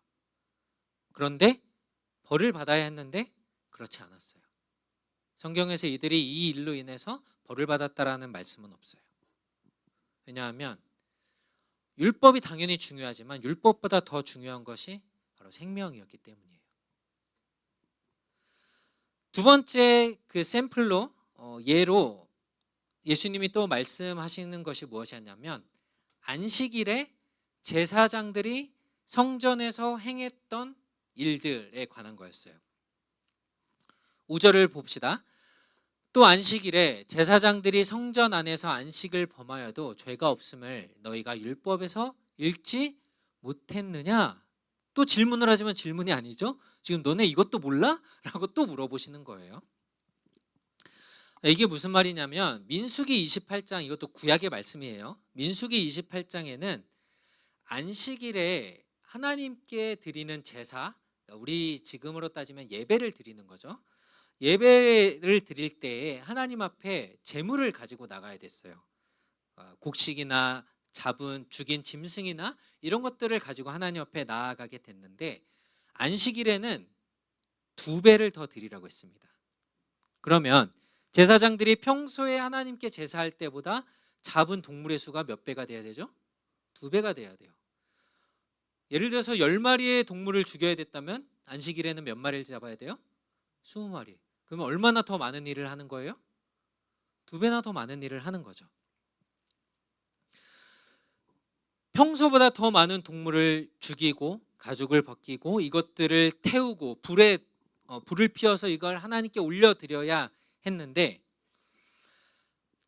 그런데 벌을 받아야 했는데 그렇지 않았어요. 성경에서 이들이 이 일로 인해서 벌을 받았다라는 말씀은 없어요. 왜냐하면 율법이 당연히 중요하지만 율법보다 더 중요한 것이 바로 생명이었기 때문이에요. 두 번째 그 샘플로 예로 예수님이 또 말씀하시는 것이 무엇이었냐면 안식일에 제사장들이 성전에서 행했던 일들에 관한 거였어요. 5절을 봅시다. 또 안식일에 제사장들이 성전 안에서 안식을 범하여도 죄가 없음을 너희가 율법에서 읽지 못했느냐? 또 질문을 하지만 질문이 아니죠. 지금 너네 이것도 몰라? 라고 또 물어보시는 거예요. 이게 무슨 말이냐면 민수기 28장, 이것도 구약의 말씀이에요. 민수기 28장에는 안식일에 하나님께 드리는 제사, 우리 지금으로 따지면 예배를 드리는 거죠. 예배를 드릴 때에 하나님 앞에 제물을 가지고 나가야 됐어요. 곡식이나 잡은 죽인 짐승이나 이런 것들을 가지고 하나님 앞에 나아가게 됐는데 안식일에는 2배를 더 드리라고 했습니다. 그러면 제사장들이 평소에 하나님께 제사할 때보다 잡은 동물의 수가 몇 배가 돼야 되죠? 2배가 돼야 돼요. 예를 들어서 10마리의 동물을 죽여야 됐다면 안식일에는 몇 마리를 잡아야 돼요? 20마리. 그러면 얼마나 더 많은 일을 하는 거예요? 2배나 더 많은 일을 하는 거죠. 평소보다 더 많은 동물을 죽이고 가죽을 벗기고 이것들을 태우고 불을 피워서 이걸 하나님께 올려드려야 했는데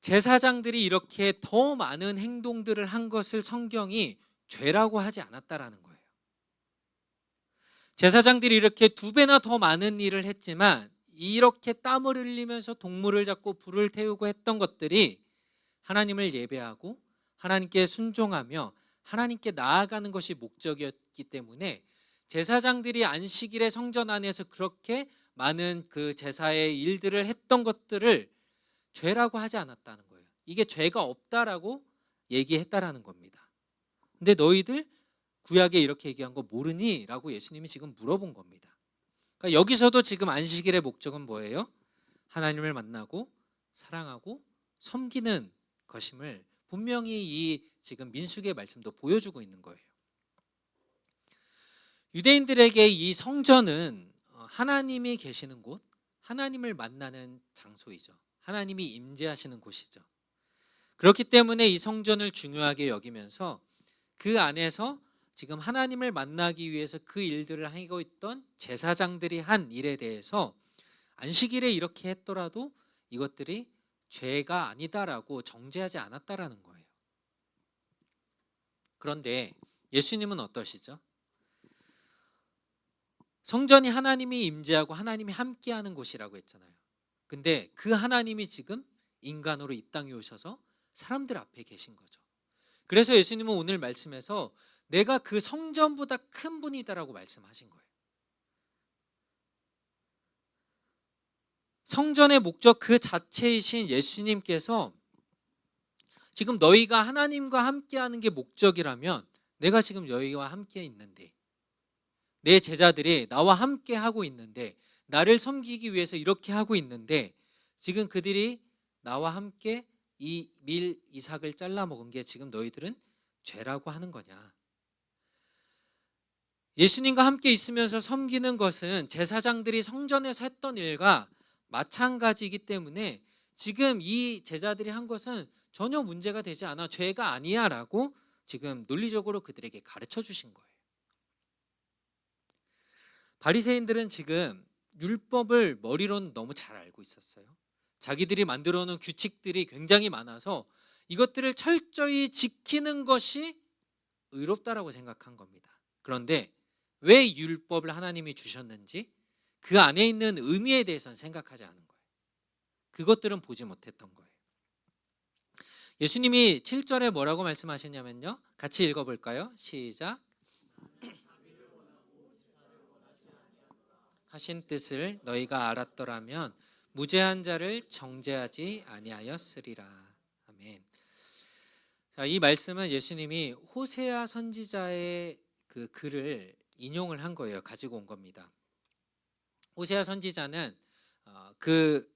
제사장들이 이렇게 더 많은 행동들을 한 것을 성경이 죄라고 하지 않았다라는 거예요. 제사장들이 이렇게 2배나 더 많은 일을 했지만 이렇게 땀을 흘리면서 동물을 잡고 불을 태우고 했던 것들이 하나님을 예배하고 하나님께 순종하며 하나님께 나아가는 것이 목적이었기 때문에 제사장들이 안식일의 성전 안에서 그렇게 많은 그 제사의 일들을 했던 것들을 죄라고 하지 않았다는 거예요. 이게 죄가 없다라고 얘기했다라는 겁니다. 근데 너희들 구약에 이렇게 얘기한 거 모르니? 라고 예수님이 지금 물어본 겁니다. 그러니까 여기서도 지금 안식일의 목적은 뭐예요? 하나님을 만나고 사랑하고 섬기는 것임을 분명히 이 지금 민수기의 말씀도 보여주고 있는 거예요. 유대인들에게 이 성전은 하나님이 계시는 곳, 하나님을 만나는 장소이죠. 하나님이 임재하시는 곳이죠. 그렇기 때문에 이 성전을 중요하게 여기면서 그 안에서 지금 하나님을 만나기 위해서 그 일들을 하고 있던 제사장들이 한 일에 대해서 안식일에 이렇게 했더라도 이것들이 죄가 아니다라고 정죄하지 않았다라는 거예요. 그런데 예수님은 어떠시죠? 성전이 하나님이 임재하고 하나님이 함께하는 곳이라고 했잖아요. 근데 그 하나님이 지금 인간으로 이 땅에 오셔서 사람들 앞에 계신 거죠. 그래서 예수님은 오늘 말씀에서 내가 그 성전보다 큰 분이다라고 말씀하신 거예요. 성전의 목적 그 자체이신 예수님께서 지금 너희가 하나님과 함께하는 게 목적이라면 내가 지금 너희와 함께 있는데 내 제자들이 나와 함께 하고 있는데 나를 섬기기 위해서 이렇게 하고 있는데 지금 그들이 나와 함께 이 밀 이삭을 잘라 먹은 게 지금 너희들은 죄라고 하는 거냐? 예수님과 함께 있으면서 섬기는 것은 제사장들이 성전에서 했던 일과 마찬가지이기 때문에 지금 이 제자들이 한 것은 전혀 문제가 되지 않아 죄가 아니야 라고 지금 논리적으로 그들에게 가르쳐 주신 거예요. 바리새인들은 지금 율법을 머리로는 너무 잘 알고 있었어요. 자기들이 만들어 놓은 규칙들이 굉장히 많아서 이것들을 철저히 지키는 것이 의롭다라고 생각한 겁니다. 그런데 왜 율법을 하나님이 주셨는지 그 안에 있는 의미에 대해서는 생각하지 않은 거예요. 그것들은 보지 못했던 거예요. 예수님이 7절에 뭐라고 말씀하시냐면요, 같이 읽어볼까요? 시작. 하신 뜻을 너희가 알았더라면 무죄한 자를 정죄하지 아니하였으리라. 아멘. 자, 이 말씀은 예수님이 호세아 선지자의 그 글을 인용을 한 거예요. 가지고 온 겁니다. 호세아 선지자는 그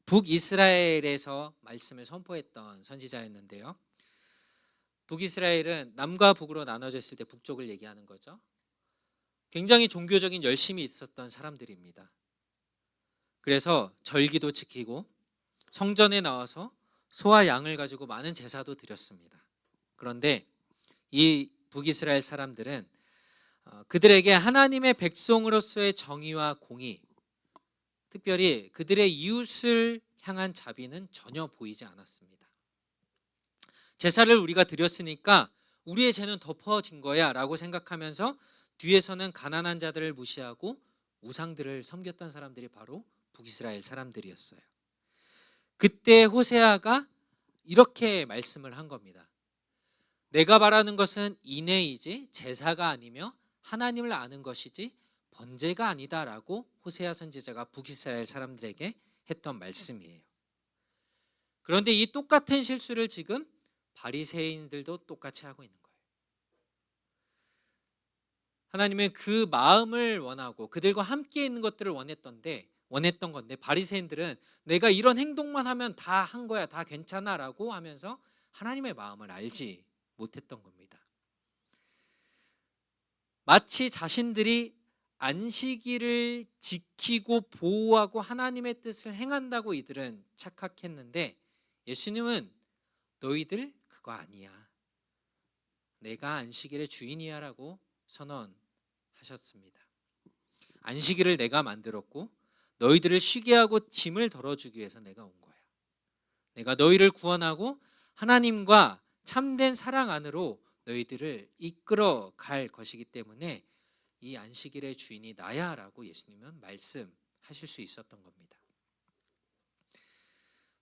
북이스라엘에서 말씀을 선포했던 선지자였는데요. 북이스라엘은 남과 북으로 나눠졌을 때 북쪽을 얘기하는 거죠. 굉장히 종교적인 열심이 있었던 사람들입니다. 그래서 절기도 지키고 성전에 나와서 소와 양을 가지고 많은 제사도 드렸습니다. 그런데 이 북이스라엘 사람들은 그들에게 하나님의 백성으로서의 정의와 공의, 특별히 그들의 이웃을 향한 자비는 전혀 보이지 않았습니다. 제사를 우리가 드렸으니까 우리의 죄는 덮어진 거야 라고 생각하면서 뒤에서는 가난한 자들을 무시하고 우상들을 섬겼던 사람들이 바로 북이스라엘 사람들이었어요. 그때 호세아가 이렇게 말씀을 한 겁니다. 내가 바라는 것은 인애이지 제사가 아니며 하나님을 아는 것이지 번제가 아니다라고 호세아 선지자가 북이스라엘 사람들에게 했던 말씀이에요. 그런데 이 똑같은 실수를 지금 바리새인들도 똑같이 하고 있는 거예요. 하나님은 그 마음을 원하고 그들과 함께 있는 것들을 원했던 건데 바리새인들은 내가 이런 행동만 하면 다 한 거야, 다 괜찮아라고 하면서 하나님의 마음을 알지 못했던 겁니다. 마치 자신들이 안식일을 지키고 보호하고 하나님의 뜻을 행한다고 이들은 착각했는데 예수님은 너희들 그거 아니야, 내가 안식일의 주인이야 라고 선언하셨습니다. 안식일을 내가 만들었고 너희들을 쉬게 하고 짐을 덜어주기 위해서 내가 온 거야. 내가 너희를 구원하고 하나님과 참된 사랑 안으로 너희들을 이끌어 갈 것이기 때문에 이 안식일의 주인이 나야 라고 예수님은 말씀하실 수 있었던 겁니다.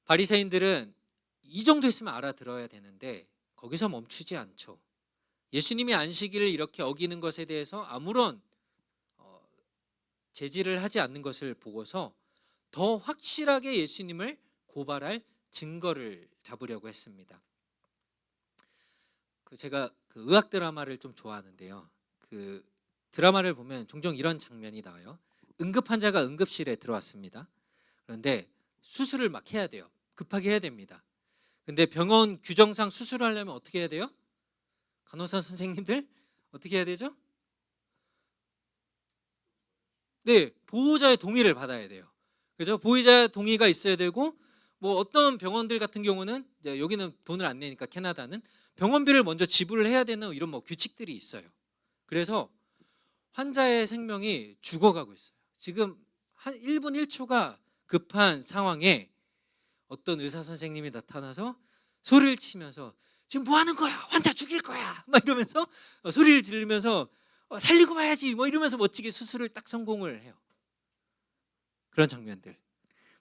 바리새인들은 이 정도 했으면 알아들어야 되는데 거기서 멈추지 않죠. 예수님이 안식일을 이렇게 어기는 것에 대해서 아무런 제지를 하지 않는 것을 보고서 더 확실하게 예수님을 고발할 증거를 잡으려고 했습니다. 제가 그 의학 드라마를 좀 좋아하는데요. 그 드라마를 보면 종종 이런 장면이 나와요. 응급 환자가 응급실에 들어왔습니다. 그런데 수술을 막 해야 돼요. 급하게 해야 됩니다. 근데 병원 규정상 수술을 하려면 어떻게 해야 돼요? 간호사 선생님들 어떻게 해야 되죠? 네, 보호자의 동의를 받아야 돼요. 그죠? 보호자의 동의가 있어야 되고, 뭐 어떤 병원들 같은 경우는 여기는 돈을 안 내니까 캐나다는 병원비를 먼저 지불을 해야 되는 이런 뭐 규칙들이 있어요. 그래서 환자의 생명이 죽어가고 있어요. 지금 한 1분 1초가 급한 상황에 어떤 의사 선생님이 나타나서 소리를 치면서 지금 뭐 하는 거야? 환자 죽일 거야! 막 이러면서 소리를 지르면서 살리고 봐야지 뭐 이러면서 멋지게 수술을 딱 성공을 해요. 그런 장면들.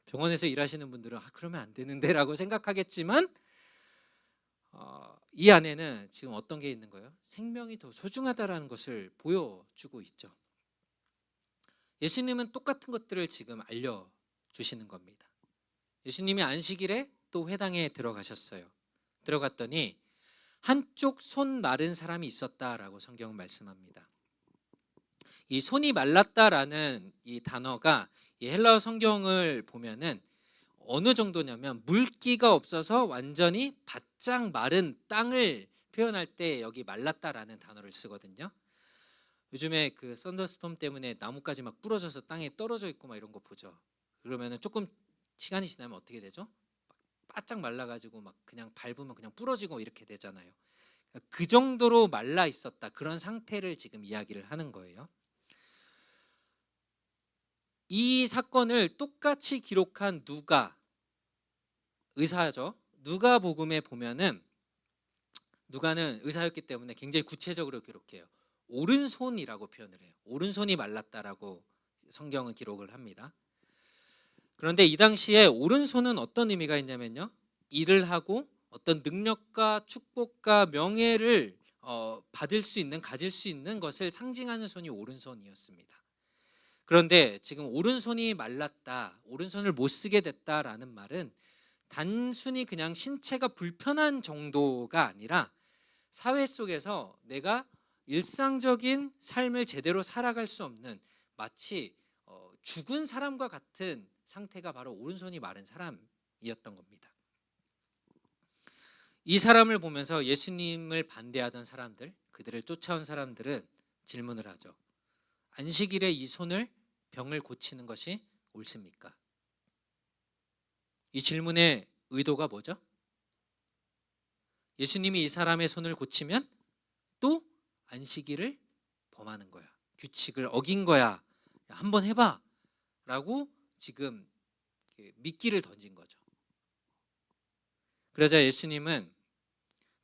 병원에서 일하시는 분들은 그러면 안 되는데 라고 생각하겠지만 이 안에는 지금 어떤 게 있는 거예요? 생명이 더 소중하다라는 것을 보여주고 있죠. 예수님은 똑같은 것들을 지금 알려주시는 겁니다. 예수님이 안식일에 또 회당에 들어가셨어요. 들어갔더니 한쪽 손 마른 사람이 있었다라고 성경은 말씀합니다. 이 손이 말랐다라는 이 단어가 이 헬라어 성경을 보면은 어느 정도냐면 물기가 없어서 완전히 바짝 마른 땅을 표현할 때 여기 말랐다라는 단어를 쓰거든요. 요즘에 그 썬더스톰 때문에 나무까지 막 부러져서 땅에 떨어져 있고 막 이런 거 보죠. 그러면은 조금 시간이 지나면 어떻게 되죠? 바짝 말라가지고 막 그냥 밟으면 그냥 부러지고 이렇게 되잖아요. 그 정도로 말라 있었다, 그런 상태를 지금 이야기를 하는 거예요. 이 사건을 똑같이 기록한 누가, 의사죠. 누가복음에 보면은 누가는 의사였기 때문에 굉장히 구체적으로 기록해요. 오른손이라고 표현을 해요. 오른손이 말랐다라고 성경은 기록을 합니다. 그런데 이 당시에 오른손은 어떤 의미가 있냐면요, 일을 하고 어떤 능력과 축복과 명예를 받을 수 있는, 가질 수 있는 것을 상징하는 손이 오른손이었습니다. 그런데 지금 오른손이 말랐다, 오른손을 못 쓰게 됐다라는 말은 단순히 그냥 신체가 불편한 정도가 아니라 사회 속에서 내가 일상적인 삶을 제대로 살아갈 수 없는, 마치 죽은 사람과 같은 상태가 바로 오른손이 마른 사람이었던 겁니다. 이 사람을 보면서 예수님을 반대하던 사람들, 그들을 쫓아온 사람들은 질문을 하죠. 안식일에 이 손을, 병을 고치는 것이 옳습니까? 이 질문의 의도가 뭐죠? 예수님이 이 사람의 손을 고치면 또 안식일을 범하는 거야, 규칙을 어긴 거야, 한번 해봐 라고 지금 미끼를 던진 거죠. 그러자 예수님은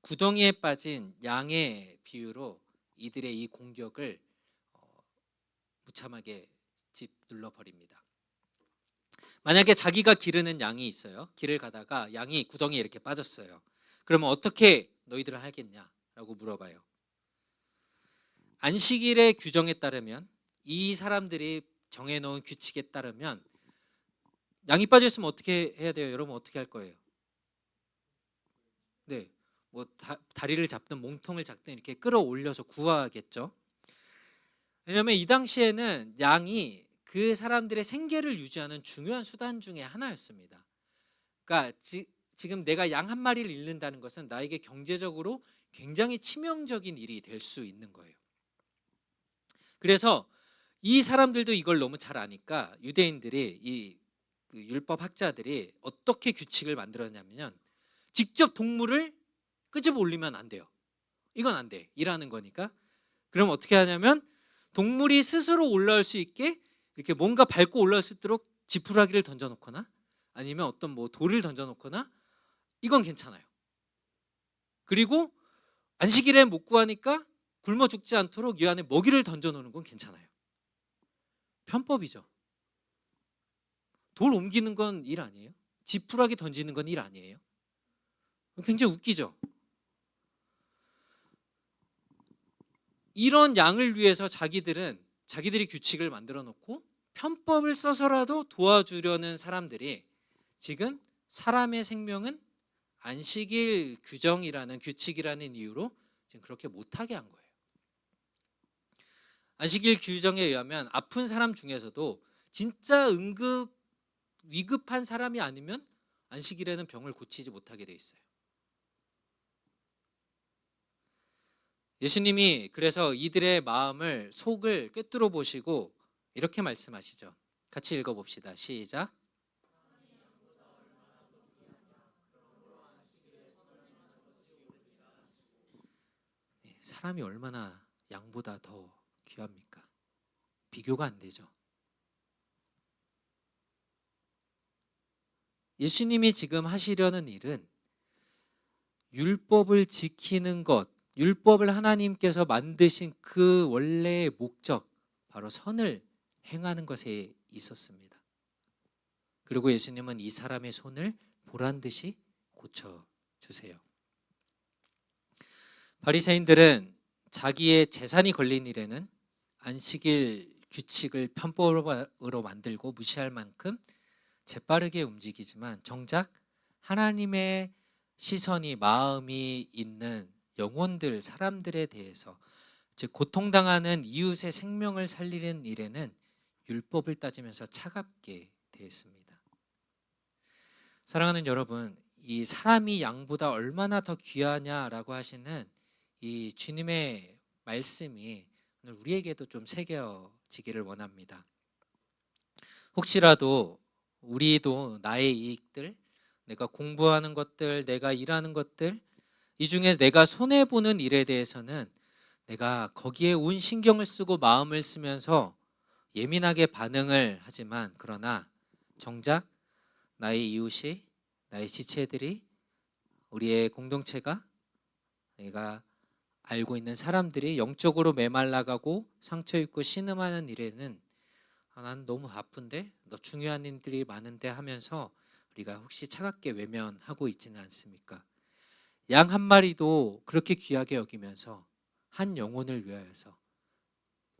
구덩이에 빠진 양의 비유로 이들의 이 공격을 무참하게 짓눌러 버립니다. 만약에 자기가 기르는 양이 있어요. 길을 가다가 양이 구덩이에 이렇게 빠졌어요. 그러면 어떻게 너희들은 하겠냐라고 물어봐요. 안식일의 규정에 따르면, 이 사람들이 정해놓은 규칙에 따르면 양이 빠져 있으면 어떻게 해야 돼요? 여러분 어떻게 할 거예요? 네, 뭐 다리를 잡든 몸통을 잡든 이렇게 끌어올려서 구하겠죠. 왜냐하면 이 당시에는 양이 그 사람들의 생계를 유지하는 중요한 수단 중에 하나였습니다. 그러니까 지금 내가 양 한 마리를 잃는다는 것은 나에게 경제적으로 굉장히 치명적인 일이 될 수 있는 거예요. 그래서 이 사람들도 이걸 너무 잘 아니까 유대인들이, 그 율법 학자들이 어떻게 규칙을 만들었냐면, 직접 동물을 끄집어 올리면 안 돼요. 이건 안 돼, 일하는 거니까. 그럼 어떻게 하냐면 동물이 스스로 올라올 수 있게 이렇게 뭔가 밟고 올라올 수 있도록 지푸라기를 던져놓거나 아니면 어떤 뭐 돌을 던져놓거나, 이건 괜찮아요. 그리고 안식일에 못 구하니까 굶어 죽지 않도록 이 안에 먹이를 던져놓는 건 괜찮아요. 편법이죠. 돌 옮기는 건 일 아니에요? 지푸라기 던지는 건 일 아니에요? 굉장히 웃기죠. 이런 양을 위해서 자기들이 규칙을 만들어 놓고 편법을 써서라도 도와주려는 사람들이 지금 사람의 생명은 안식일 규정이라는, 규칙이라는 이유로 지금 그렇게 못하게 한 거예요. 안식일 규정에 의하면 아픈 사람 중에서도 진짜 위급한 사람이 아니면 안식일에는 병을 고치지 못하게 돼 있어요. 예수님이 그래서 이들의 마음을, 속을 꿰뚫어 보시고 이렇게 말씀하시죠. 같이 읽어봅시다. 시작. 사람이 얼마나 양보다 더 귀합니까? 비교가 안 되죠. 예수님이 지금 하시려는 일은 율법을 지키는 것, 율법을 하나님께서 만드신 그 원래의 목적, 바로 선을 행하는 것에 있었습니다. 그리고 예수님은 이 사람의 손을 보란 듯이 고쳐주세요. 바리새인들은 자기의 재산이 걸린 일에는 안식일 규칙을 편법으로 만들고 무시할 만큼 재빠르게 움직이지만, 정작 하나님의 시선이, 마음이 있는 영혼들, 사람들에 대해서, 즉 고통당하는 이웃의 생명을 살리는 일에는 율법을 따지면서 차갑게 대했습니다. 사랑하는 여러분, 이 사람이 양보다 얼마나 더 귀하냐라고 하시는 이 주님의 말씀이 오늘 우리에게도 좀 새겨지기를 원합니다. 혹시라도 우리도 나의 이익들, 내가 공부하는 것들, 내가 일하는 것들, 이 중에 내가 손해보는 일에 대해서는 내가 거기에 온 신경을 쓰고 마음을 쓰면서 예민하게 반응을 하지만, 그러나 정작 나의 이웃이, 나의 지체들이, 우리의 공동체가 내가 알고 있는 사람들이 영적으로 메말라가고 상처 입고 신음하는 일에는 난 너무 바쁜데 너 중요한 일들이 많은데 하면서 우리가 혹시 차갑게 외면하고 있지는 않습니까? 양 한 마리도 그렇게 귀하게 여기면서 한 영혼을 위하여서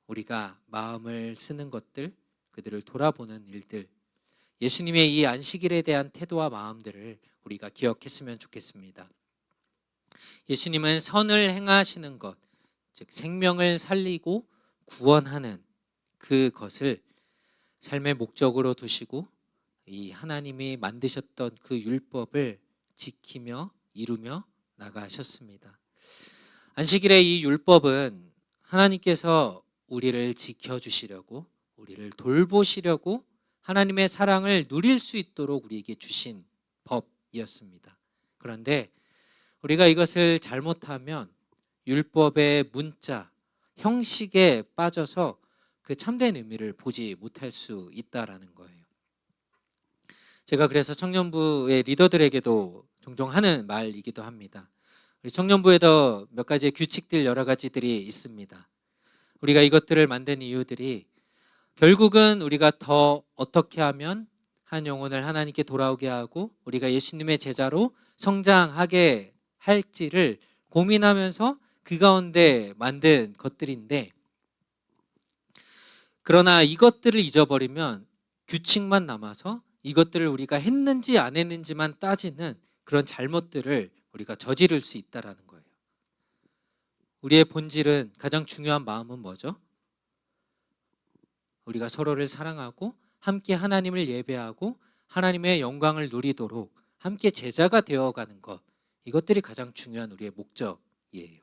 우리가 마음을 쓰는 것들, 그들을 돌아보는 일들, 예수님의 이 안식일에 대한 태도와 마음들을 우리가 기억했으면 좋겠습니다. 예수님은 선을 행하시는 것, 즉 생명을 살리고 구원하는 그것을 삶의 목적으로 두시고 이 하나님이 만드셨던 그 율법을 지키며 이루며 나가셨습니다. 안식일의 이 율법은 하나님께서 우리를 지켜주시려고, 우리를 돌보시려고 하나님의 사랑을 누릴 수 있도록 우리에게 주신 법이었습니다. 그런데 우리가 이것을 잘못하면 율법의 문자, 형식에 빠져서 그 참된 의미를 보지 못할 수 있다라는 거예요. 제가 그래서 청년부의 리더들에게도 종종 하는 말이기도 합니다. 우리 청년부에도 몇 가지의 규칙들, 여러 가지들이 있습니다. 우리가 이것들을 만든 이유들이 결국은 우리가 더 어떻게 하면 한 영혼을 하나님께 돌아오게 하고 우리가 예수님의 제자로 성장하게 할지를 고민하면서 그 가운데 만든 것들인데, 그러나 이것들을 잊어버리면 규칙만 남아서 이것들을 우리가 했는지 안 했는지만 따지는 그런 잘못들을 우리가 저지를 수 있다라는 거예요. 우리의 본질은, 가장 중요한 마음은 뭐죠? 우리가 서로를 사랑하고 함께 하나님을 예배하고 하나님의 영광을 누리도록 함께 제자가 되어가는 것, 이것들이 가장 중요한 우리의 목적이에요.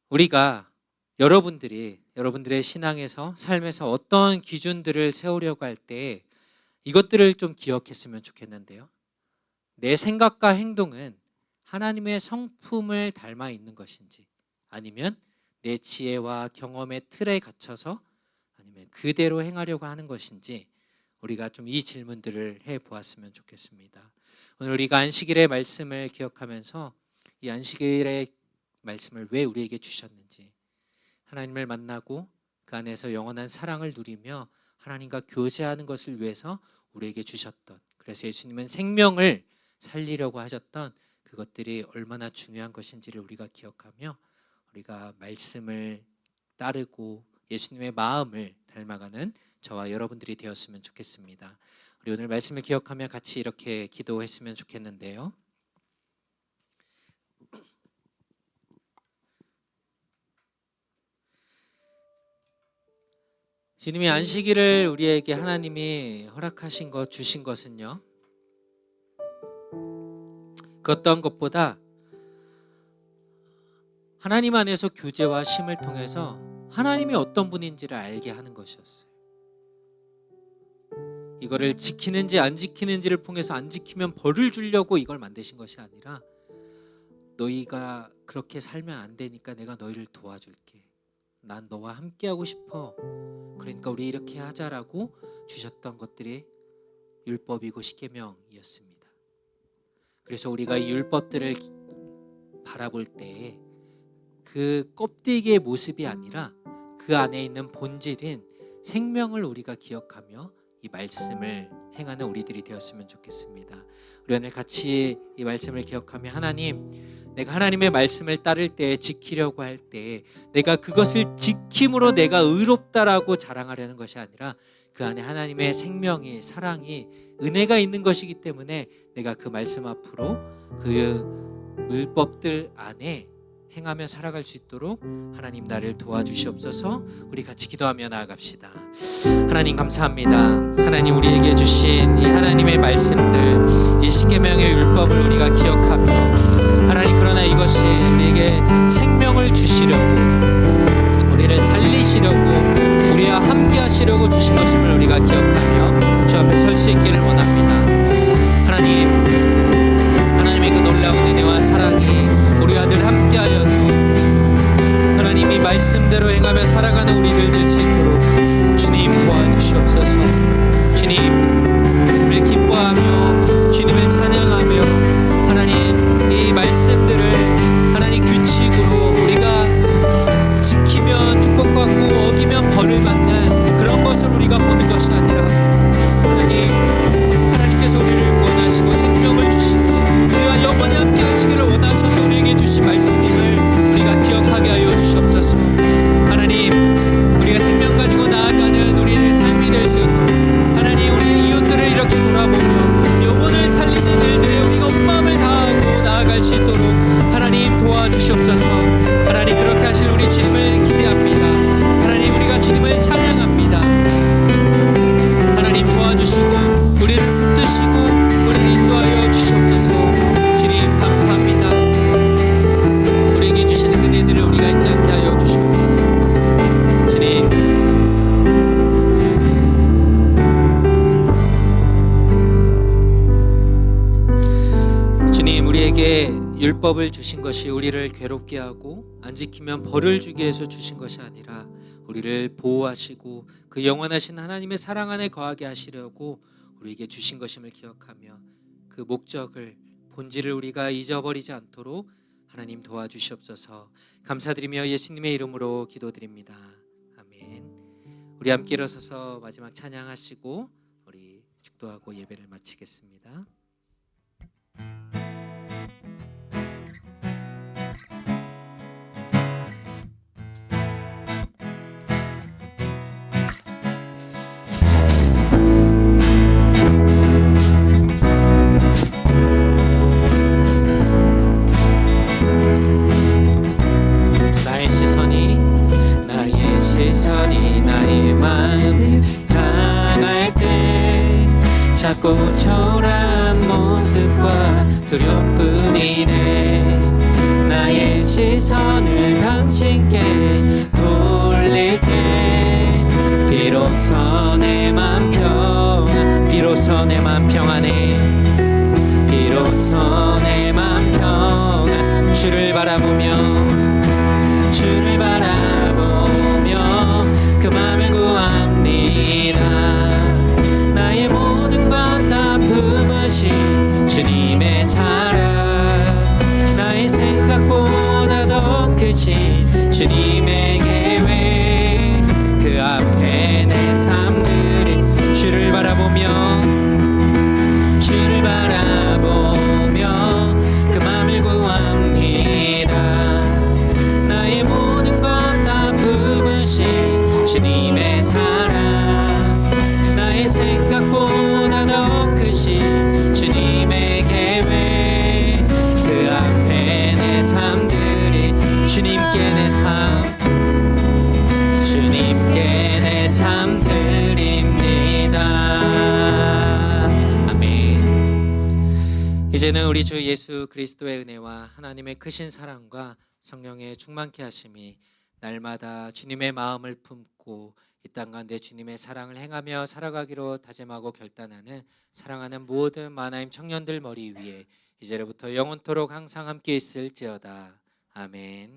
우리가 여러분들의 신앙에서, 삶에서 어떤 기준들을 세우려고 할 때 이것들을 좀 기억했으면 좋겠는데요. 내 생각과 행동은 하나님의 성품을 닮아 있는 것인지, 아니면 내 지혜와 경험의 틀에 갇혀서 아니면 그대로 행하려고 하는 것인지, 우리가 좀 이 질문들을 해보았으면 좋겠습니다. 오늘 우리가 안식일의 말씀을 기억하면서 이 안식일의 말씀을 왜 우리에게 주셨는지, 하나님을 만나고 그 안에서 영원한 사랑을 누리며 하나님과 교제하는 것을 위해서 우리에게 주셨던, 그래서 예수님은 생명을 살리려고 하셨던 그것들이 얼마나 중요한 것인지를 우리가 기억하며 우리가 말씀을 따르고 예수님의 마음을 닮아가는 저와 여러분들이 되었으면 좋겠습니다. 우리 오늘 말씀을 기억하며 같이 이렇게 기도했으면 좋겠는데요. 주님이 안식일을 우리에게 하나님이 허락하신 것, 주신 것은요, 그 어떤 것보다 하나님 안에서 교제와 쉼을 통해서 하나님이 어떤 분인지를 알게 하는 것이었어요. 이거를 지키는지 안 지키는지를 통해서 안 지키면 벌을 주려고 이걸 만드신 것이 아니라, 너희가 그렇게 살면 안 되니까 내가 너희를 도와줄게, 난 너와 함께하고 싶어, 그러니까 우리 이렇게 하자라고 주셨던 것들이 율법이고 십계명이었습니다. 그래서 우리가 이 율법들을 바라볼 때 그 껍데기의 모습이 아니라 그 안에 있는 본질인 생명을 우리가 기억하며 이 말씀을 행하는 우리들이 되었으면 좋겠습니다. 우리 오늘 같이 이 말씀을 기억하며, 하나님, 내가 하나님의 말씀을 따를 때, 지키려고 할 때 내가 그것을 지킴으로 내가 의롭다라고 자랑하려는 것이 아니라 그 안에 하나님의 생명이, 사랑이, 은혜가 있는 것이기 때문에 내가 그 말씀 앞으로 그 율법들 안에 행하며 살아갈 수 있도록 하나님 나를 도와주시옵소서. 우리 같이 기도하며 나아갑시다. 하나님 감사합니다. 하나님 우리에게 주신 이 하나님의 말씀들, 이 십계명의 율법을 우리가 기억하며, 하나님 그러나 이것이 우리에게 생명을 주시려고, 우리를 살리시려고, 우리와 함께 하시려고 주신 것임을 우리가 기억하며 주 앞에 설 수 있기를 원합니다. 하나님의 그 놀라운 은혜와 사랑이 우리와 늘 함께하여서 하나님 이 말씀대로 행하며 살아가는 우리들 될 수 있도록 주님 도와주시옵소서. 주님을 기뻐하며 주님을 찬양하며 하나님 이 말씀들을 것이 아니라 하나님께서 우리를 구원하시고 생명을 주시고 우리와 영원히 함께 하시기를 원하셔서 우리에게 주신 말씀임을 우리가 기억하게 하여 주시옵소서. 하나님, 우리가 생명 가지고 나아가는 우리의 삶이 될 수 있도록 하나님, 우리의 이웃들을 이렇게 돌아보며 영혼을 살리는 일들에 우리가 온 마음을 다하고 나아갈 수 있도록 하나님 도와주시옵소서. 하나님, 그렇게 하실 우리 주님을 기대합니다. 하나님, 우리가 주님을 찬양합니다. 하나님, 도와주시고 우리를 붙드시고 우리를 인도하여 주시옵소서. 주님 감사합니다. 우리에게 주시는 은혜들을 우리가 잊지 않게 하여 주시옵소서. 주님 감사합니다. 주님, 우리에게 율법을 주신 것이 우리를 괴롭게 하고 안 지키면 벌을 주기 위해서 주신 것이 아니라 우리를 보호하시고 그 영원하신 하나님의 사랑 안에 거하게 하시려고 우리에게 주신 것임을 기억하며 그 목적을, 본질을 우리가 잊어버리지 않도록 하나님 도와주시옵소서. 감사드리며 예수님의 이름으로 기도드립니다. 아멘. 우리 함께 일어서서 마지막 찬양하시고 우리 축도하고 예배를 마치겠습니다. 시선이 나의 마음을 향할 때 작고 초라한 모습과 두려움뿐이네. 나의 시선을 당신께 돌릴 때 비로소 내 맘 평안, 비로소 내 맘 평안해. 비로소 내 맘 평안. 주를 바라보며 주를 바라보며 그 맘을 구합니다. 나의 모든 것 다 품으신 주님의 사랑, 나의 생각보다 더 크신 주님의 계획, 그 앞에 내 삶들이 주를 바라보며 주를 바라보며 그 맘을 구합니다. 나의 모든 것 다 품으신 주님의 사랑, 나의 생각보다 더 크신 주님의 계획, 그 앞에 내 삶들이 주님께 내 삶, 주님께 내 삶 드립니다. 아멘. 이제는 우리 주 예수 그리스도의 은혜와 하나님의 크신 사랑과 성령의 충만케 하심이 날마다 주님의 마음을 품고 이 땅 가운데 주님의 사랑을 행하며 살아가기로 다짐하고 결단하는 사랑하는 모든 만화임 청년들 머리 위에 이제로부터 영원토록 항상 함께 있을지어다. 아멘.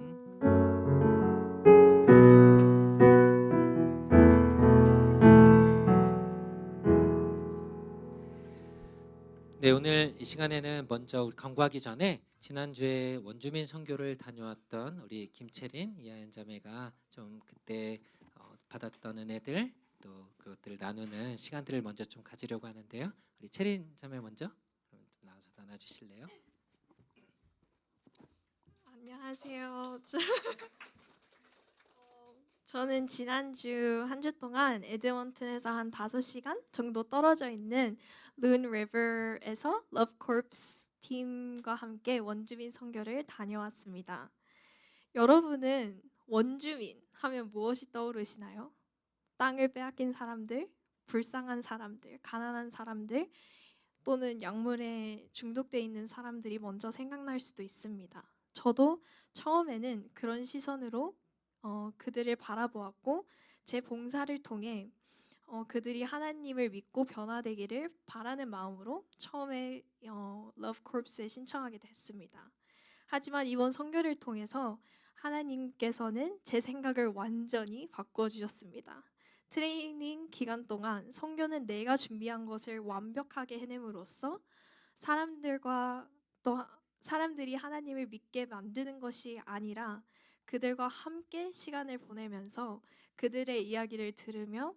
네, 오늘 이 시간에는 먼저 우리 광고하기 전에 지난주에 원주민 선교를 다녀왔던 우리 김채린 이하연 자매가 좀 그때 받았던 은혜들 또 그것들을 나누는 시간들을 먼저 좀 가지려고 하는데요. 우리 채린 자매 먼저 좀 나와서 나눠주실래요? 안녕하세요. 저는 지난주 한 주 동안 에드먼튼에서 한 5시간 정도 떨어져 있는 룬 리버에서 러브 콜프스 팀과 함께 원주민 선교를 다녀왔습니다. 여러분은 원주민 하면 무엇이 떠오르시나요? 땅을 빼앗긴 사람들, 불쌍한 사람들, 가난한 사람들, 또는 약물에 중독돼 있는 사람들이 먼저 생각날 수도 있습니다. 저도 처음에는 그런 시선으로 그들을 바라보았고 제 봉사를 통해 그들이 하나님을 믿고 변화되기를 바라는 마음으로 처음에 러브 콜프스에 신청하게 됐습니다. 하지만 이번 선교를 통해서 하나님께서는 제 생각을 완전히 바꿔주셨습니다. 트레이닝 기간 동안 선교는 내가 준비한 것을 완벽하게 해냄으로써 사람들이 하나님을 믿게 만드는 것이 아니라 그들과 함께 시간을 보내면서 그들의 이야기를 들으며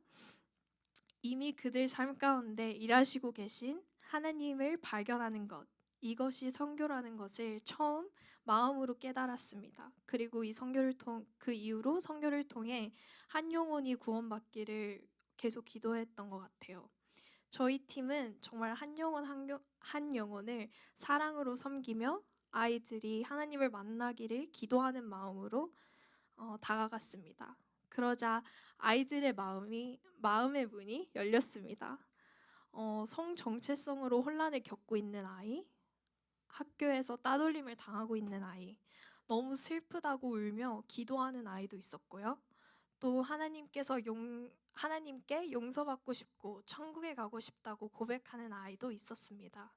이미 그들 삶 가운데 일하시고 계신 하나님을 발견하는 것, 이것이 선교라는 것을 처음 마음으로 깨달았습니다. 그리고 그 이후로 선교를 통해 한 영혼이 구원받기를 계속 기도했던 것 같아요. 저희 팀은 정말 한 영혼을 사랑으로 섬기며 아이들이 하나님을 만나기를 기도하는 마음으로 다가갔습니다. 그러자 아이들의 마음의 문이 열렸습니다. 성 정체성으로 혼란을 겪고 있는 아이, 학교에서 따돌림을 당하고 있는 아이, 너무 슬프다고 울며 기도하는 아이도 있었고요. 또 하나님께 용서받고 싶고 천국에 가고 싶다고 고백하는 아이도 있었습니다.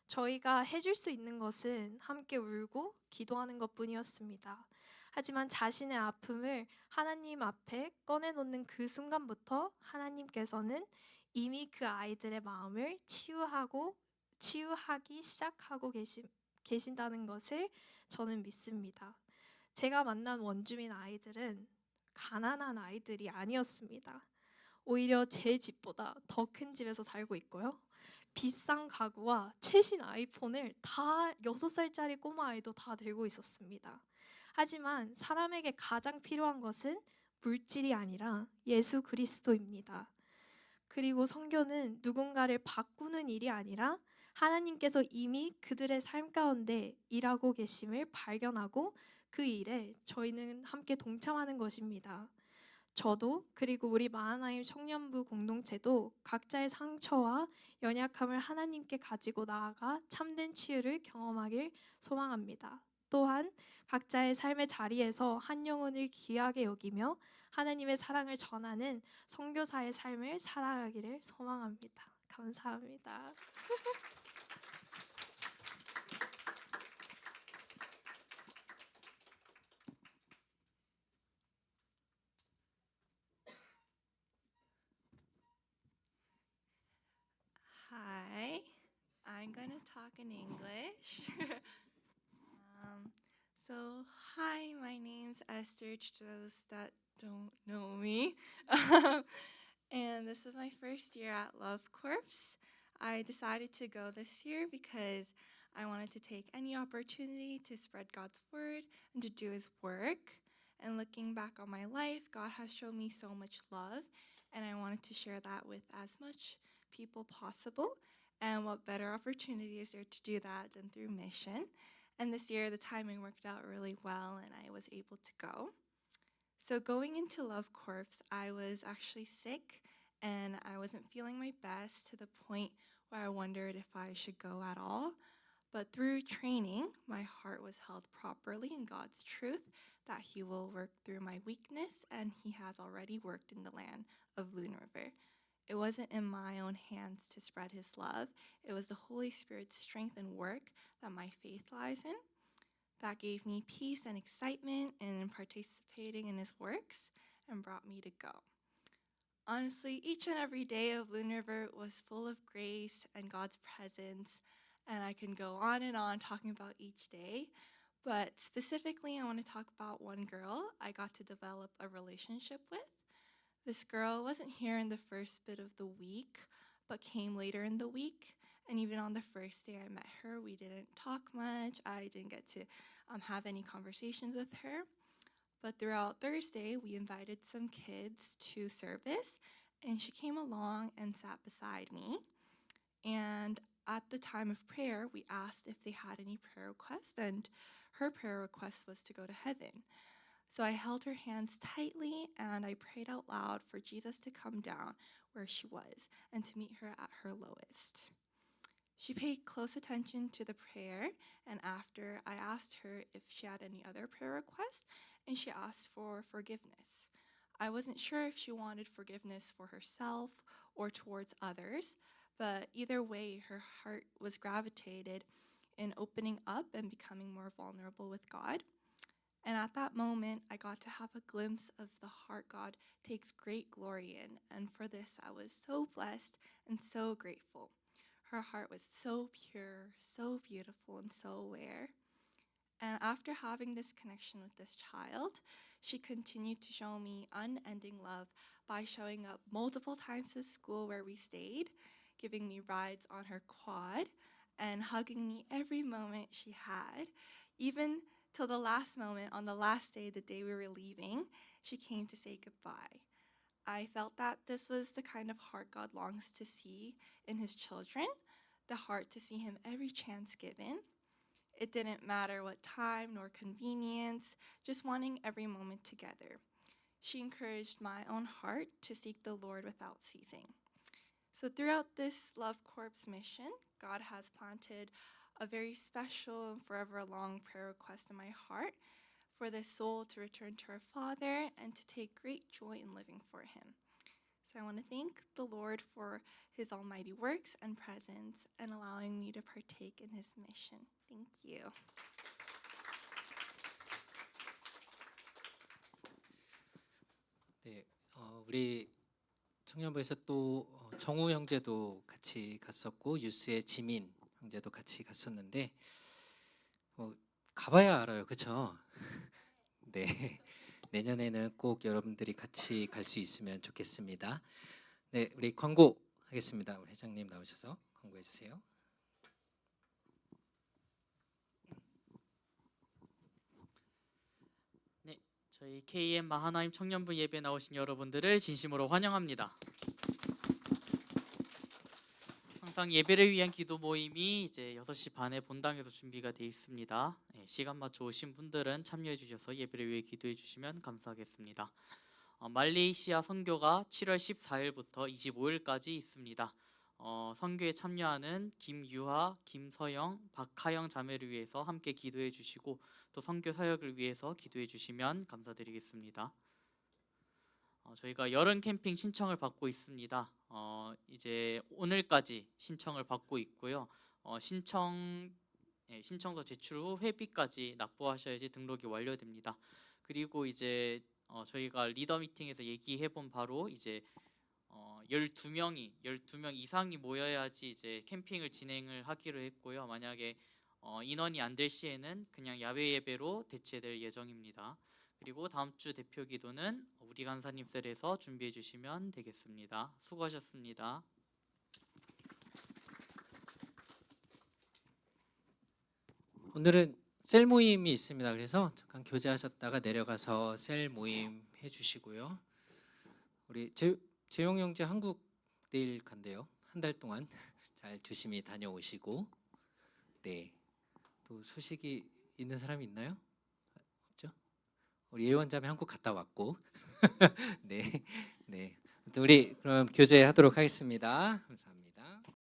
저희가 해줄 수 있는 것은 함께 울고 기도하는 것뿐이었습니다. 하지만 자신의 아픔을 하나님 앞에 꺼내놓는 그 순간부터 하나님께서는 이미 그 아이들의 마음을 치유하기 시작하고 계신다는 것을 저는 믿습니다. 제가 만난 원주민 아이들은 가난한 아이들이 아니었습니다. 오히려 제 집보다 더 큰 집에서 살고 있고요. 비싼 가구와 최신 아이폰을 다 6살짜리 꼬마 아이도 다 들고 있었습니다. 하지만 사람에게 가장 필요한 것은 물질이 아니라 예수 그리스도입니다. 그리고 선교는 누군가를 바꾸는 일이 아니라 하나님께서 이미 그들의 삶 가운데 일하고 계심을 발견하고 그 일에 저희는 함께 동참하는 것입니다. 저도 그리고 우리 마하나임 청년부 공동체도 각자의 상처와 연약함을 하나님께 가지고 나아가 참된 치유를 경험하길 소망합니다. 또한 각자의 삶의 자리에서 한 영혼을 귀하게 여기며 하나님의 사랑을 전하는 선교사의 삶을 살아가기를 소망합니다. 감사합니다. Hi, I'm going to talk in English. Hi, my name's Esther, to those that don't know me. And this is my first year at Love Corps. I decided to go this year because I wanted to take any opportunity to spread God's word and to do his work. And looking back on my life, God has shown me so much love, and I wanted to share that with as much people possible. And what better opportunity is there to do that than through mission? And this year, the timing worked out really well, and I was able to go. So going into Love Corps, I was actually sick, and I wasn't feeling my best to the point where I wondered if I should go at all. But through training, my heart was held properly in God's truth that he will work through my weakness, and he has already worked in the land of Loon River. It wasn't in my own hands to spread his love. It was the Holy Spirit's strength and work that my faith lies in that gave me peace and excitement in participating in his works and brought me to go. Honestly, each and every day of Loon River was full of grace and God's presence, and I can go on and on talking about each day. But specifically, I want to talk about one girl I got to develop a relationship with. This girl wasn't here in the first bit of the week, but came later in the week. And even on the first day I met her, we didn't talk much. I didn't get to have any conversations with her. But throughout Thursday, we invited some kids to service, and she came along and sat beside me. And at the time of prayer, we asked if they had any prayer requests, and her prayer request was to go to heaven. So I held her hands tightly, and I prayed out loud for Jesus to come down where she was and to meet her at her lowest. She paid close attention to the prayer, and after I asked her if she had any other prayer requests, and she asked for forgiveness. I wasn't sure if she wanted forgiveness for herself or towards others, but either way, her heart was gravitated in opening up and becoming more vulnerable with God. And at that moment, I got to have a glimpse of the heart God takes great glory in. And for this, I was so blessed and so grateful. Her heart was so pure, so beautiful, and so aware. And after having this connection with this child, she continued to show me unending love by showing up multiple times to school where we stayed, giving me rides on her quad, and hugging me every moment she had. Even till the last moment, on the last day, the day we were leaving, she came to say goodbye. I felt that this was the kind of heart God longs to see in his children, the heart to see him every chance given. It didn't matter what time nor convenience, just wanting every moment together. She encouraged my own heart to seek the Lord without ceasing. So throughout this Love Corps mission, God has planted a very special and forever long prayer request in my heart for this soul to return to her Father and to take great joy in living for him. So I want to thank the Lord for his almighty works and presence and allowing me to partake in his mission. Thank you. 네, 우리 청년부에서 또 정우 형제도 같이 갔었고 유스의 지민 형제도 같이 갔었는데 가봐야 알아요, 그렇죠? 네, 내년에는 꼭 여러분들이 같이 갈 수 있으면 좋겠습니다. 네, 우리 광고 하겠습니다. 우리 회장님 나오셔서 광고해 주세요. 저희 KM 마하나임 청년부 예배 나오신 여러분들을 진심으로 환영합니다. 항상 예배를 위한 기도 모임이 이제 6시 반에 본당에서 준비가 되어 있습니다. 시간 맞춰 오신 분들은 참여해 주셔서 예배를 위해 기도해 주시면 감사하겠습니다. 말레이시아 선교가 7월 14일부터 25일까지 있습니다. 선교에 참여하는 김유하, 김서영, 박하영 자매를 위해서 함께 기도해 주시고 또 선교 사역을 위해서 기도해 주시면 감사드리겠습니다. 저희가 여름 캠핑 신청을 받고 있습니다. 이제 오늘까지 신청을 받고 있고요. 신청서 제출 후 회비까지 납부하셔야지 등록이 완료됩니다. 그리고 이제 저희가 리더 미팅에서 얘기해 본 바로 이제 12명 이상이 모여야지 이제 캠핑을 진행을 하기로 했고요. 만약에 인원이 안 될 시에는 그냥 야외 예배로 대체될 예정입니다. 그리고 다음 주 대표 기도는 우리 간사님 셀에서 준비해 주시면 되겠습니다. 수고하셨습니다. 오늘은 셀 모임이 있습니다. 그래서 잠깐 교제하셨다가 내려가서 셀 모임 해주시고요. 우리 재용 형제 한국 내일 간대요. 한 달 동안 잘 조심히 다녀오시고. 네. 또 소식이 있는 사람이 있나요? 없죠? 우리 예원자매 한국 갔다 왔고. 네, 네. 우리 그럼 교제하도록 하겠습니다. 감사합니다.